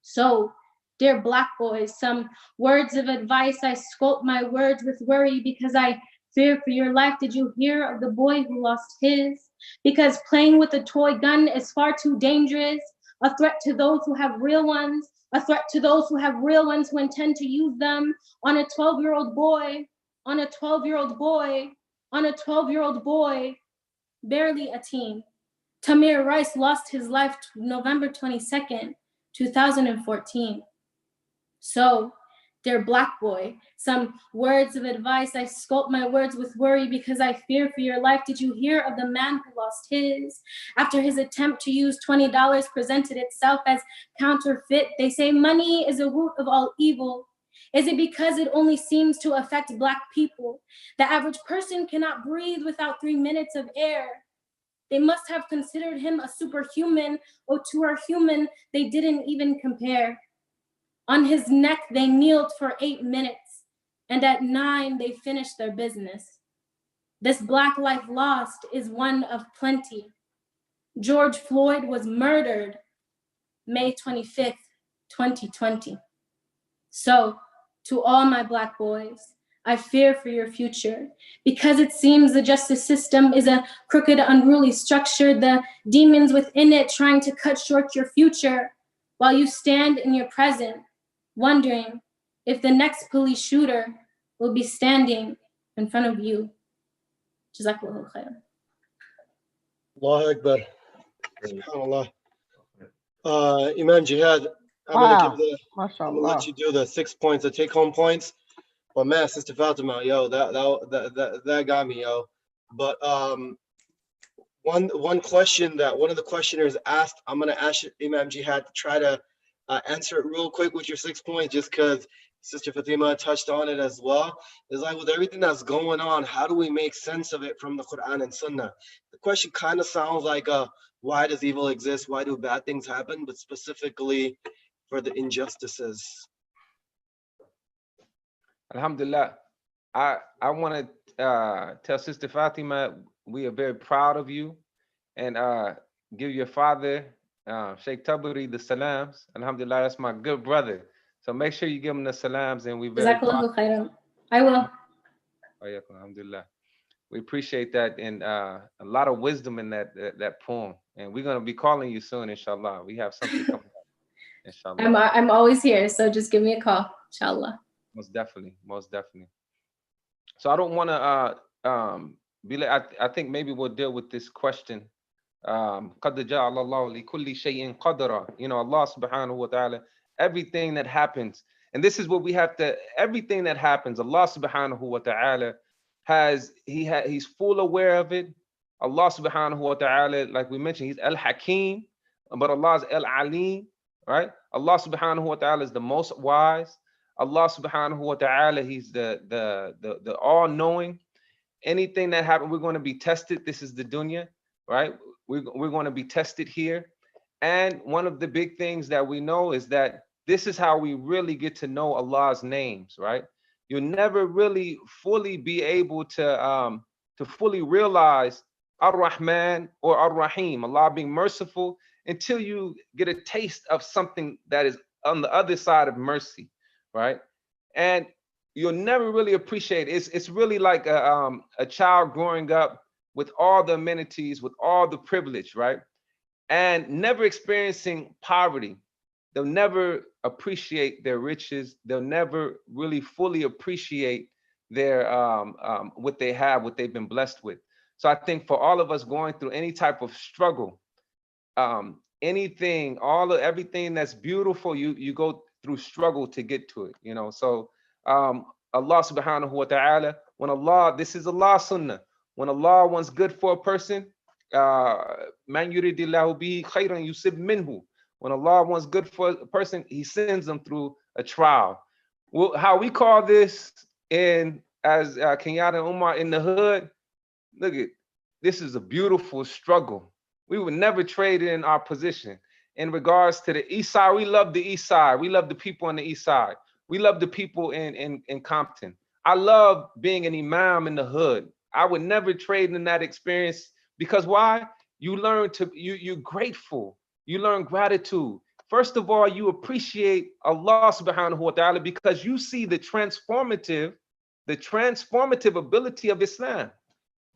S9: So, dear black boys, some words of advice. I sculpt my words with worry because I fear for your life. Did you hear of the boy who lost his? Because playing with a toy gun is far too dangerous. A threat to those who have real ones, a threat to those who have real ones who intend to use them on a 12-year-old boy, on a 12-year-old boy, on a 12-year-old boy, barely a teen. Tamir Rice lost his life November 22nd, 2014. So, dear black boy, some words of advice. I sculpt my words with worry because I fear for your life. Did you hear of the man who lost his? After his attempt to use $20 presented itself as counterfeit, they say money is a root of all evil. Is it because it only seems to affect black people? The average person cannot breathe without 3 minutes of air. They must have considered him a superhuman, or to our human, they didn't even compare. On his neck, they kneeled for 8 minutes, and at 9, they finished their business. This black life lost is one of plenty. George Floyd was murdered May 25th, 2020. So, to all my Black boys, I fear for your future because it seems the justice system is a crooked, unruly structure, the demons within it trying to cut short your future while you stand in your present, wondering if the next police shooter will be standing in front of you. Jazakallahu khairan.
S1: Allahu Akbar. SubhanAllah. Imam Jihad, I'm
S4: Wow.
S1: gonna let you do the 6 points, the take-home points. But man, Sister Fatima, yo, that got me, yo. But one question that one of the questioners asked, I'm gonna ask Imam Jihad to try to answer it real quick with your 6 points, just because Sister Fatima touched on it as well. Is like, with everything that's going on, how do we make sense of it from the Quran and Sunnah? The question kind of sounds like why does evil exist? Why do bad things happen? But specifically for the injustices.
S3: Alhamdulillah. I want to tell Sister Fatima, we are very proud of you, and give your father, Sheikh Tabari, the salams. Alhamdulillah, that's my good brother. So make sure you give him the salams, and we very proud.
S9: Jazakallahu khairan. I will.
S3: Alhamdulillah. We appreciate that, and a lot of wisdom in that poem. And we're gonna be calling you soon, inshallah. We have something coming up, inshallah.
S9: I'm always here, so just give me a call, inshallah.
S3: Most definitely, most definitely. So I don't want to be like, I think maybe we'll deal with this question. قَدْ جَعَلَ اللَّهُ لِكُلِّ شَيْءٍ قَدْرًا. You know, Allah subhanahu wa ta'ala, everything that happens, and this is what we have to, everything that happens, Allah subhanahu wa ta'ala he's full aware of it. Allah subhanahu wa ta'ala, like we mentioned, he's Al-Hakim, but Allah is Al-Alim, right? Allah subhanahu wa ta'ala is the most wise. Allah subhanahu wa ta'ala, he's the all-knowing. Anything that happens, we're going to be tested. This is the dunya, right? We're going to be tested here. And one of the big things that we know is that this is how we really get to know Allah's names, right? You'll never really fully be able to fully realize Ar-Rahman or Ar-Rahim, Allah being merciful, until you get a taste of something that is on the other side of mercy, right? And you'll never really appreciate it. It's really like a child growing up with all the amenities, with all the privilege, right? And never experiencing poverty. They'll never appreciate their riches. They'll never really fully appreciate their what they have, what they've been blessed with. So I think for all of us going through any type of struggle, everything that's beautiful, you go through struggle to get to it, you know. So Allah subhanahu wa ta'ala, when Allah, this is Allah's sunnah, when Allah wants good for a person, man yuridillahu bihi khayran yusib minhu. When Allah wants good for a person, he sends them through a trial. Well, how we call this as Kenyatta and Umar in the hood, look at, this is a beautiful struggle. We would never trade in our position. In regards to the East Side, we love the East Side. We love the people on the East Side. We love the people in Compton. I love being an imam in the hood. I would never trade in that experience, because why? You learn to, you're grateful. You learn gratitude. First of all, you appreciate Allah subhanahu wa ta'ala because you see the transformative ability of Islam.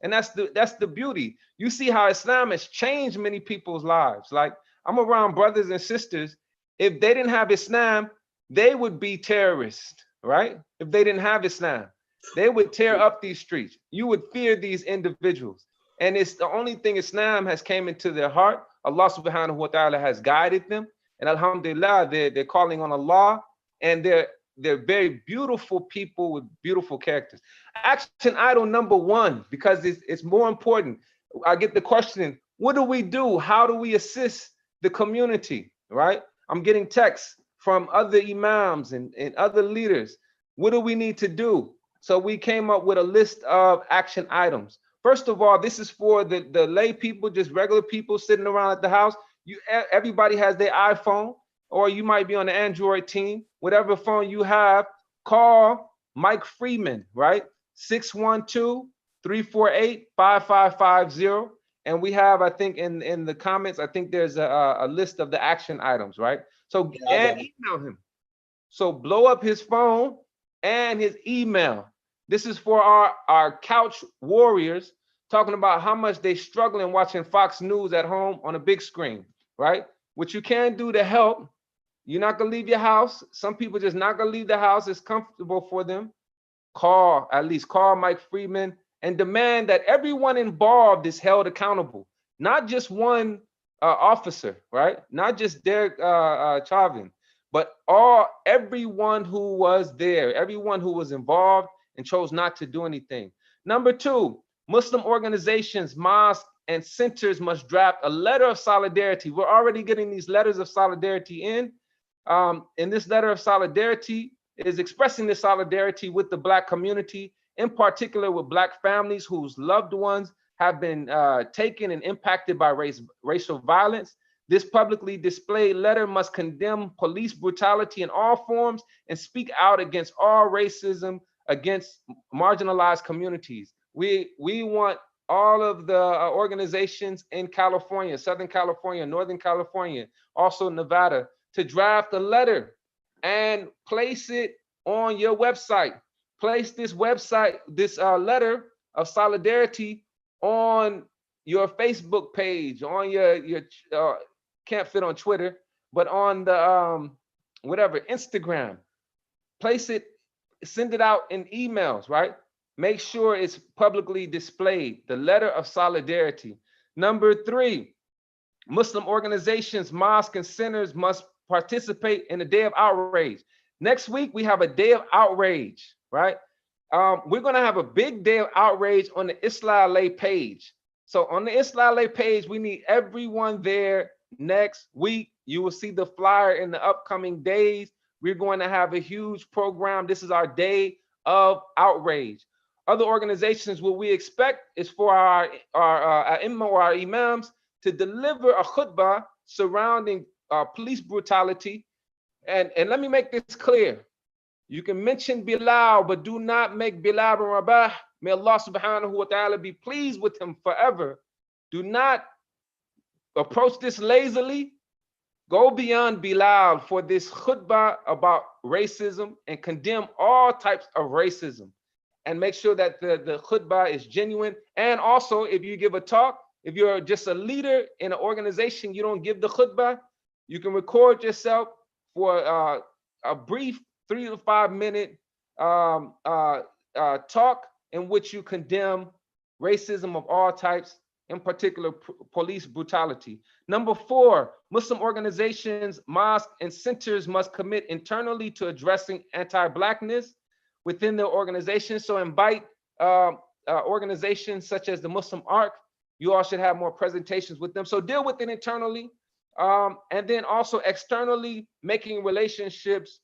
S3: And that's the beauty. You see how Islam has changed many people's lives. Like, I'm around brothers and sisters. If they didn't have Islam, they would be terrorists, right? If they didn't have Islam, they would tear up these streets. You would fear these individuals. And it's the only thing Islam has came into their heart. Allah subhanahu wa ta'ala has guided them. And alhamdulillah, they're calling on Allah, and they're very beautiful people with beautiful characters. Action item number 1, because it's more important. I get the question, what do we do? How do we assist the community, right? I'm getting texts from other imams and other leaders. What do we need to do? So we came up with a list of action items. First of all, this is for the lay people, just regular people sitting around at the house. Everybody has their iPhone, or you might be on the Android team. Whatever phone you have, call Mike Freeman, right? 612-348-5550. And we have, I think in the comments, I think there's a list of the action items, right? So,
S1: Yeah, I
S3: and
S1: got it.
S3: email him. So blow up his phone and his email. This is for our couch warriors talking about how much they struggling watching Fox News at home on a big screen, right? What you can do to help, you're not gonna leave your house. Some people just not gonna leave the house. It's comfortable for them. At least call Mike Freeman and demand that everyone involved is held accountable, not just one officer, right? Not just Derek Chauvin, but everyone who was there, everyone who was involved and chose not to do anything. Number two, Muslim organizations, mosques, and centers must draft a letter of solidarity. We're already getting these letters of solidarity in. In this letter of solidarity is expressing the solidarity with the Black community, in particular with Black families whose loved ones have been taken and impacted by racial violence. This publicly displayed letter must condemn police brutality in all forms and speak out against all racism against marginalized communities. We want all of the organizations in California, Southern California, Northern California, also Nevada, to draft a letter and place it on your website. Place this letter of solidarity on your Facebook page, on your can't fit on Twitter, but on the whatever, Instagram. Place it, send it out in emails, right? Make sure it's publicly displayed, the letter of solidarity. Number three, Muslim organizations, mosques, and centers must participate in a day of outrage. Next week, we have a day of outrage, right? We're going to have a big day of outrage on the Isla page. So on the Isla page, we need everyone there next week. You will see the flyer in the upcoming days. We're going to have a huge program. This is our day of outrage. Other organizations, what we expect is for our imams to deliver a khutbah surrounding police brutality. And let me make this clear. You can mention Bilal, but do not make Bilal bin Rabah. May Allah subhanahu wa ta'ala be pleased with him forever. Do not approach this lazily. Go beyond Bilal for this khutbah about racism and condemn all types of racism. And make sure that the khutbah is genuine. And also, if you give a talk, if you're just a leader in an organization, you don't give the khutbah, you can record yourself for a brief 3 to 5 minute talk in which you condemn racism of all types, in particular police brutality. Number four, Muslim organizations, mosques, and centers must commit internally to addressing anti-Blackness within their organization. So invite organizations such as the Muslim Ark. You all should have more presentations with them. So deal with it internally. And then also externally making relationships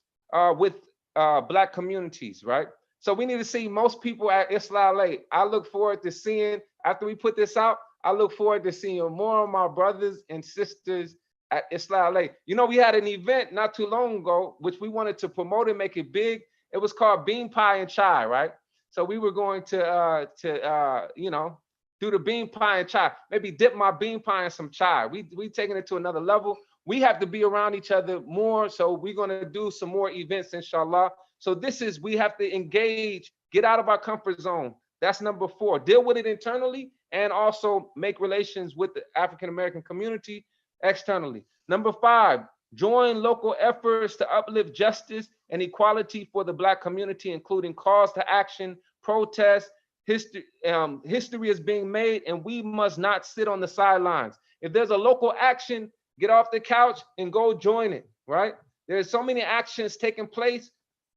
S3: with Black communities, right? So we need to see most people at Isla. I look forward to seeing, after we put this out, I look forward to seeing more of my brothers and sisters at Isla. You know, we had an event not too long ago, which we wanted to promote and make it big. It was called Bean Pie and Chai, right? So we were going to you know, do the bean pie and chai, maybe dip my bean pie in some chai. We taking it to another level. We have to be around each other more. So we're going to do some more events, inshallah. So we have to engage, get out of our comfort zone. That's number four. Deal with it internally and also make relations with the African-American community externally. Number five, join local efforts to uplift justice and equality for the Black community, including calls to action, protests. History is being made, and we must not sit on the sidelines. If there's a local action, get off the couch and go join it, right? There's so many actions taking place.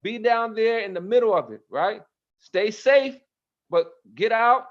S3: Be down there in the middle of it, right? Stay safe, but get out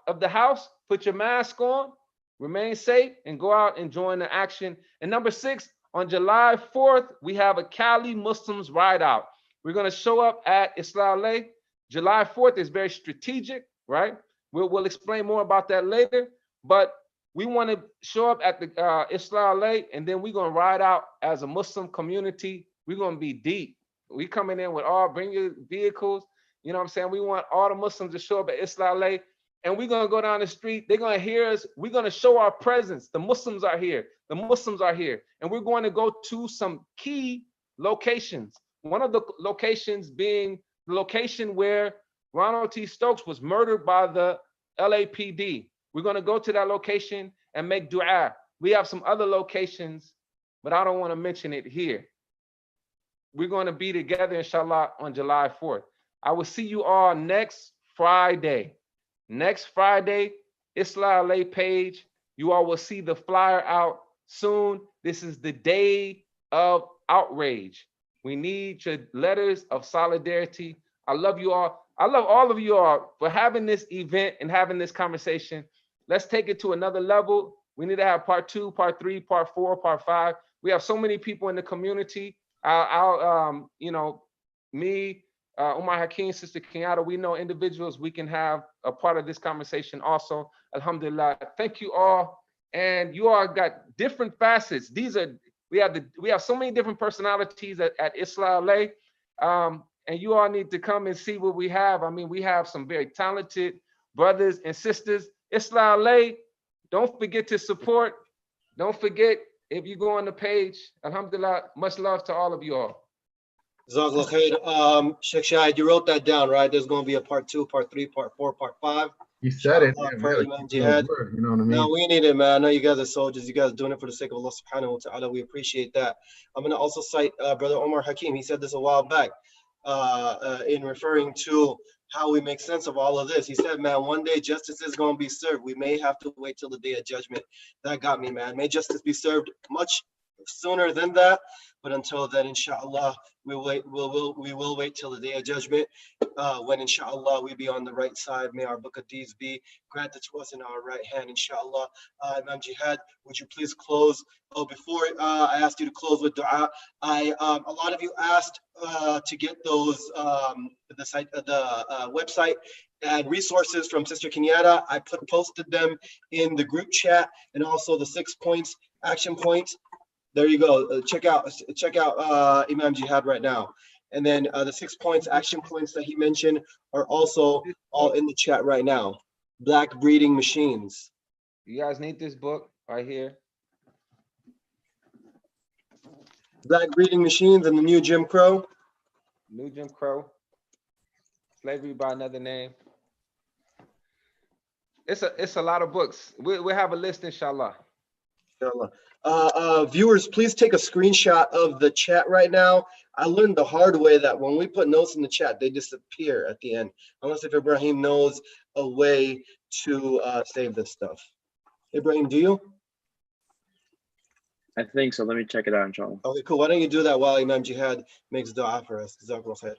S3: of the house, put your mask on, remain safe, and go out and join the action. And number six, on July 4th, we have a Cali Muslims ride out. We're going to show up at Isla. July 4th is very strategic, right? We'll explain more about that later, but we want to show up at the Isla, and then we're going to ride out as a Muslim community. We're going to be deep. We coming in with bring your vehicles. You know what I'm saying? We want all the Muslims to show up at Isla and we're going to go down the street. They're going to hear us. We're going to show our presence. The Muslims are here. The Muslims are here. And we're going to go to some key locations. One of the locations being the location where Ronald T. Stokes was murdered by the LAPD. We're going to go to that location and make dua. We have some other locations, but I don't want to mention it here. We're going to be together, inshallah, on July 4th. I will see you all next Friday. Next Friday, Isla LA page. You all will see the flyer out soon. This is the day of outrage. We need your letters of solidarity. I love you all. I love all of you all for having this event and having this conversation. Let's take it to another level. We need to have part 2, part 3, part 4, part 5. We have so many people in the community. Me, Umar Hakim, Sister Kenyatta, we know individuals we can have a part of this conversation also. Alhamdulillah. Thank you all. And you all got different facets. We have so many different personalities at Isla LA. And you all need to come and see what we have. I mean, we have some very talented brothers and sisters. Isla LA, don't forget to support. Don't forget, if you go on the page, alhamdulillah, much love to all of you all.
S1: Jazakallah khair. Sheikh Shahid, you wrote that down, right? There's going to be a part 2, part 3, part 4, part 5.
S6: You said it.
S1: For Imam Jihad.
S6: You know what I mean?
S1: No, we need it, man. I know you guys are soldiers. You guys are doing it for the sake of Allah subhanahu wa ta'ala. We appreciate that. I'm going to also cite Brother Omar Hakim. He said this a while back in referring to how we make sense of all of this. He said, man, one day justice is going to be served. We may have to wait till the day of judgment. That got me, man. May justice be served much sooner than that. But until then, inshallah, we will wait till the day of judgment, when inshallah we be on the right side. May our book of deeds be granted to us in our right hand, inshallah. Imam Jihad, would you please close? Oh, before I asked you to close with dua, a lot of you asked to get those the website and resources from Sister Kenyatta. I posted them in the group chat, and also the 6 points, action points. There you go. Check out Imam Jihad right now. And then the 6 points, action points that he mentioned are also all in the chat right now. Black breeding machines.
S3: You guys need this book right here.
S1: Black breeding machines and the new Jim Crow.
S3: New Jim Crow. Slavery by another name. It's a lot of books. We'll have a list, inshallah.
S1: Inshallah. Viewers, please take a screenshot of the chat right now. I learned the hard way that when we put notes in the chat, they disappear at the end, unless if Ibrahim knows a way to save this stuff. Ibrahim, do you?
S10: I think so. Let me check it out, inshallah.
S1: Okay, cool. Why don't you do that while Imam Jihad makes dua for us? Jazakallah khair.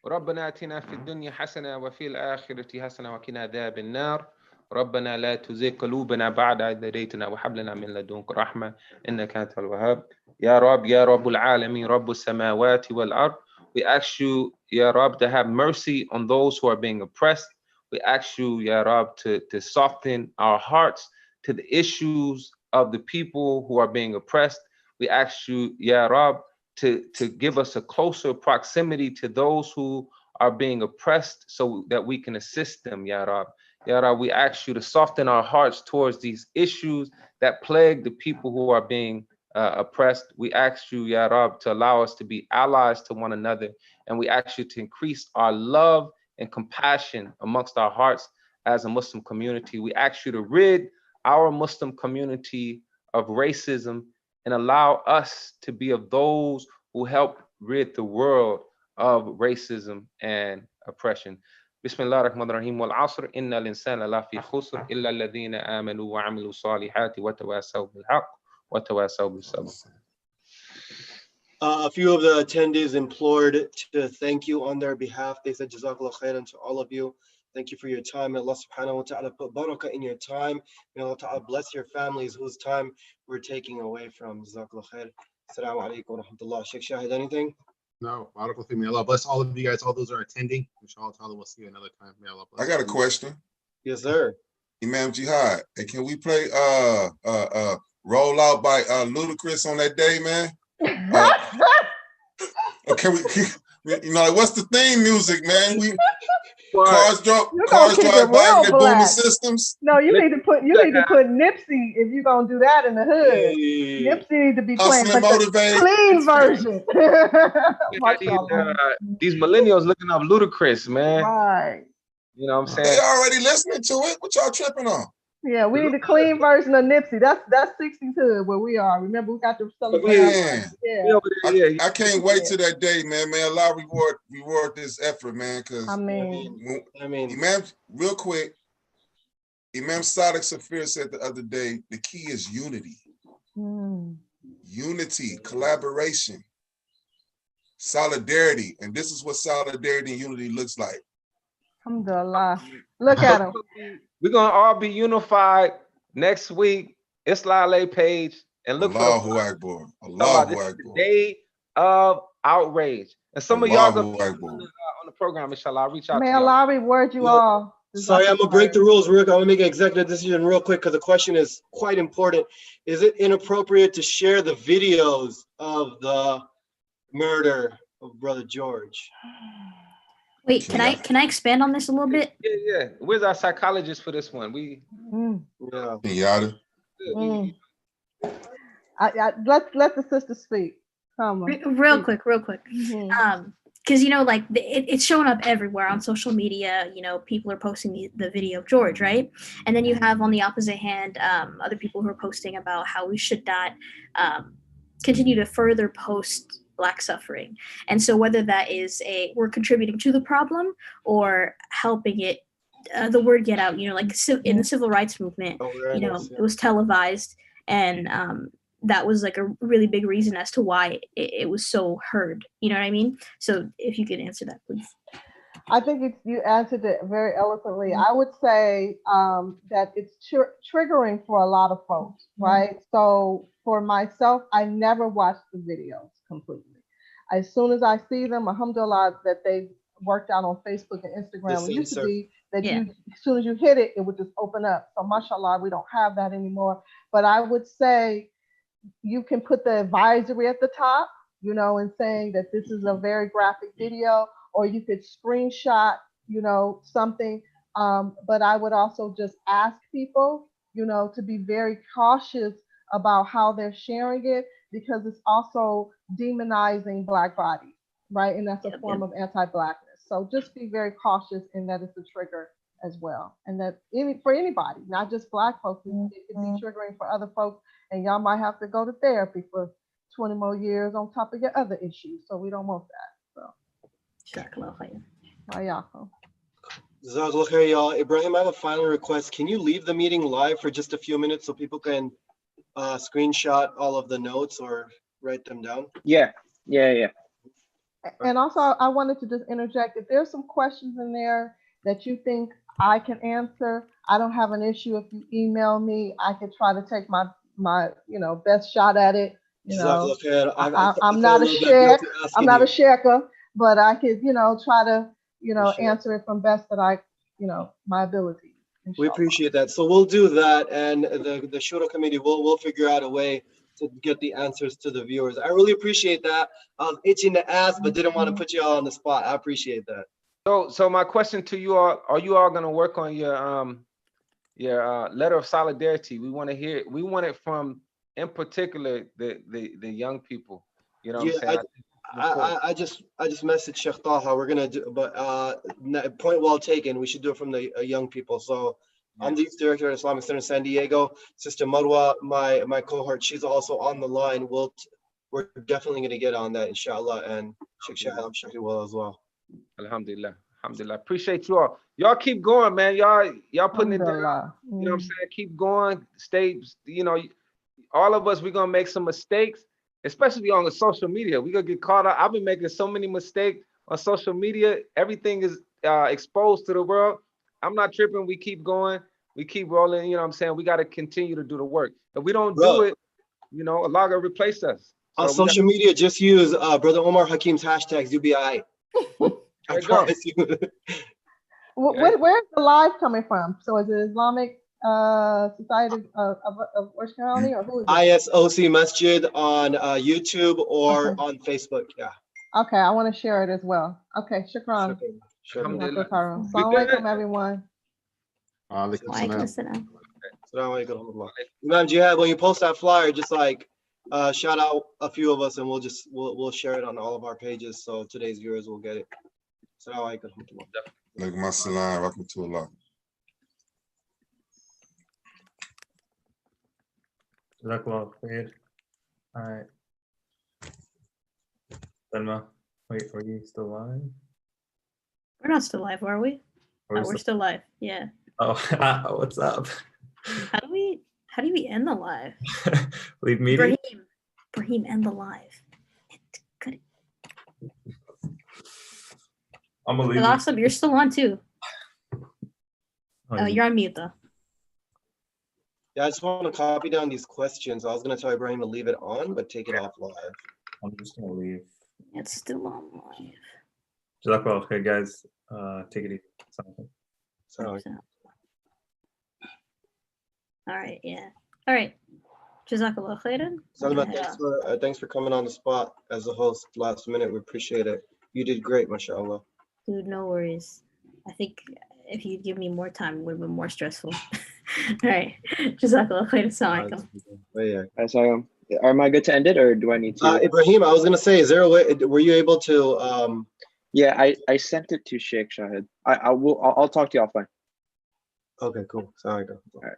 S3: ربنا آتنا في الدنيا حسنة وفي الآخرة حسنة وقنا عذاب النار. ربنا لا تزغ قلوبنا بعد إذ هديتنا وهب لنا من لدنك رحمة إنك أنت الوهاب. يا رب العالمين رب السماوات والأرض. We ask you, Ya Rab, to have mercy on those who are being oppressed. We ask you, Ya Rab, to soften our hearts to the issues of the people who are being oppressed. We ask you, Ya Rab, to give us a closer proximity to those who are being oppressed so that we can assist them, Ya Rab. Ya Rab, we ask you to soften our hearts towards these issues that plague the people who are being oppressed. We ask you, Ya Rab, to allow us to be allies to one another. And we ask you to increase our love and compassion amongst our hearts as a Muslim community. We ask you to rid our Muslim community of racism and allow us to be of those who help rid the world of racism and oppression. بسم الله الرحمن الرحيم والعصر إن الإنسان لفي خسر إلا الذين آمنوا وعملوا الصالحات وتواصوا بالحق وتواصوا بالصبر.
S1: A few of the attendees implored to thank you on their behalf. They said Jazakallah khairan to all of you. Thank you for your time. May Allah subhanahu wa ta'ala put barakah in your time. May Allah ta'ala bless your families whose time we're taking away from. Jazakallah khair. Assalamu alaikum wa rahmatullah. Sheikh Shahid, anything?
S6: No, may Allah bless all of you guys, all those who are attending. Inshallah ta'ala, we'll see you another time. May Allah bless.
S5: I got a question.
S1: Yes, sir.
S5: Imam Jihad, hey, can we play Roll Out by Ludacris on that day, man? Okay, you know, like, what's the theme music, man? Cars drive
S4: You gonna keep it
S5: by
S4: real
S5: with their booming
S4: black.
S5: systems.
S4: No, you need to put Nipsey if you're gonna do that in the hood.
S1: Hey.
S4: Nipsey need to be playing,
S5: Hustling and
S4: but the
S5: motivated.
S4: clean version.
S3: These millennials looking up Ludacris, man.
S4: Right.
S3: You know what I'm
S5: They
S3: saying?
S5: already listening to it. What y'all tripping on?
S4: Yeah, we need a clean version of Nipsey. That's 60s hood where we are. Remember, we got to celebrate.
S5: Man,
S4: Yeah.
S5: I can't wait till that day, man. May Allah reward this effort, man. Because
S4: I mean,
S5: Imam, real quick, Imam Jihad Saafir said the other day, the key is unity. Unity, collaboration, solidarity. And this is what solidarity and unity looks like.
S4: Alhamdulillah. Look at him.
S3: We're gonna all be unified next week. Islale page and look
S5: Allahu Akbar. Allahu Akbar.
S3: The day of outrage. And some of y'all gonna be
S5: Akbar.
S3: on the program, inshallah. I'll reach out
S4: May
S3: to y'all.
S4: Allah reward you all.
S1: Sorry, I'm gonna break the rules real quick. I'm gonna make an executive decision real quick because the question is quite important. Is it inappropriate to share the videos of the murder of Brother George?
S2: Wait, can I expand on this a little bit?
S3: Yeah. Where's our psychologist for this one?
S5: Kenyatta.
S4: Let the sister speak. Come on.
S2: Real quick. Because like it's showing up everywhere on social media. People are posting the video of George, right? And then you have on the opposite hand other people who are posting about how we should not continue to further post Black suffering. And so whether that is we're contributing to the problem or helping it, the word get out, like in the civil rights movement, it was televised, and that was like a really big reason as to why it was so heard. You know what I mean? So if you could answer that, please.
S4: I think you answered it very eloquently. I would say that it's triggering for a lot of folks, right? So for myself, I never watch the videos completely. As soon as I see them, alhamdulillah, that they worked out on Facebook and Instagram. It used to be that as soon as you hit it, it would just open up. So mashallah, we don't have that anymore. But I would say you can put the advisory at the top, and saying that this is a very graphic video, or you could screenshot, something. But I would also just ask people, to be very cautious about how they're sharing it, because it's also demonizing Black bodies, right? And that's a form of anti-Blackness. So just be very cautious in that it's a trigger as well. And that for anybody, not just Black folks, it could be triggering for other folks. And y'all might have to go to therapy for 20 more years on top of your other issues. So we don't want that.
S1: So. Y'all. Ibrahim, I have a final request. Can you leave the meeting live for just a few minutes so people can screenshot all of the notes or write them down?
S10: Yeah.
S4: And also, I wanted to just interject. If there's some questions in there that you think I can answer, I don't have an issue. If you email me, I could try to take my best shot at it. I'm not a sheikh. I'm not a sheikha, but I could, try to, answer it from best that I, my ability. Inshallah.
S1: We appreciate that. So we'll do that, and the Shura committee will figure out a way to get the answers to the viewers. I really appreciate that. I was itching to ask, but didn't want to put you all on the spot. I appreciate that.
S3: So my question to you all: are you all going to work on your letter of solidarity? We want to hear it. We want it from, in particular, the young people. You know what I'm saying?
S1: I just messaged Sheikh Taha. We're gonna do, but point well taken. We should do it from the young people. So I'm the youth director at Islamic Center in San Diego. Sister Marwa, my cohort, she's also on the line. We're definitely gonna get on that, inshallah, and Sheikh Shahab Shaki will as well.
S3: Alhamdulillah. Appreciate you all. Y'all keep going, man. Y'all putting it down. You know what I'm saying? Keep going. Stay. All of us, we're gonna make some mistakes, especially on the social media. We're gonna get caught up. I've been making so many mistakes on social media. Everything is exposed to the world. I'm not tripping. We keep going. We keep rolling. You know what I'm saying? We got to continue to do the work. If we don't do it, Allah gonna replace us.
S1: On social media, just use Brother Umar Hakim's hashtags. You'll be all right. I promise you.
S4: Where's the live coming from? So is it Islamic Society of Orange County, or who is it?
S1: ISOC Masjid on YouTube or on Facebook. Yeah.
S4: Okay, I want to share it as well. Okay, shukran.
S3: Alhamdulillah.
S4: Assalamu
S3: Good.
S4: alaikum, everyone.
S6: Alaikum
S2: Walaikum
S6: salam.
S2: assalam.
S1: Imam Jihad, when you post that flyer, just like shout out a few of us, and we'll share it on all of our pages, so today's viewers will get it. Assalamu alaikum.
S5: Alaikum assalam, rahmatullah.
S8: Jazakallah khair. All right. Salma, wait, are you still live?
S2: We're not still live, are we?
S8: Are we
S2: Oh, we're still live. Yeah.
S8: Oh, what's up?
S2: How do we end the live?
S8: Leave meeting?
S2: Brahim, end the live. Good.
S8: I'm gonna leave.
S2: Awesome, you're still on too.
S8: Oh,
S2: Oh, you're on mute though.
S1: Yeah, I just want to copy down these questions. I was going to tell Ibrahim to leave it on, but take it off live.
S8: I'm just gonna leave.
S2: It's still on live.
S8: Jazakallah khair, guys. Take it easy.
S1: So,
S2: All right, yeah. All right. Jazakallah khairan.
S1: Salma, thanks for coming on the spot as the host last minute. We appreciate it. You did great, mashallah.
S2: Dude, no worries. I think if you'd give me more time, it would have been more stressful. All right. Jazakallah khairan. Assalamu alaikum.
S10: Am I good to end it, or do I need to?
S1: Ibrahim, I was going to say, is there a way, were you able to?
S10: Yeah, I sent it to Sheikh Shahid. I'll talk to you offline.
S1: Okay, cool. Sorry.
S10: All right.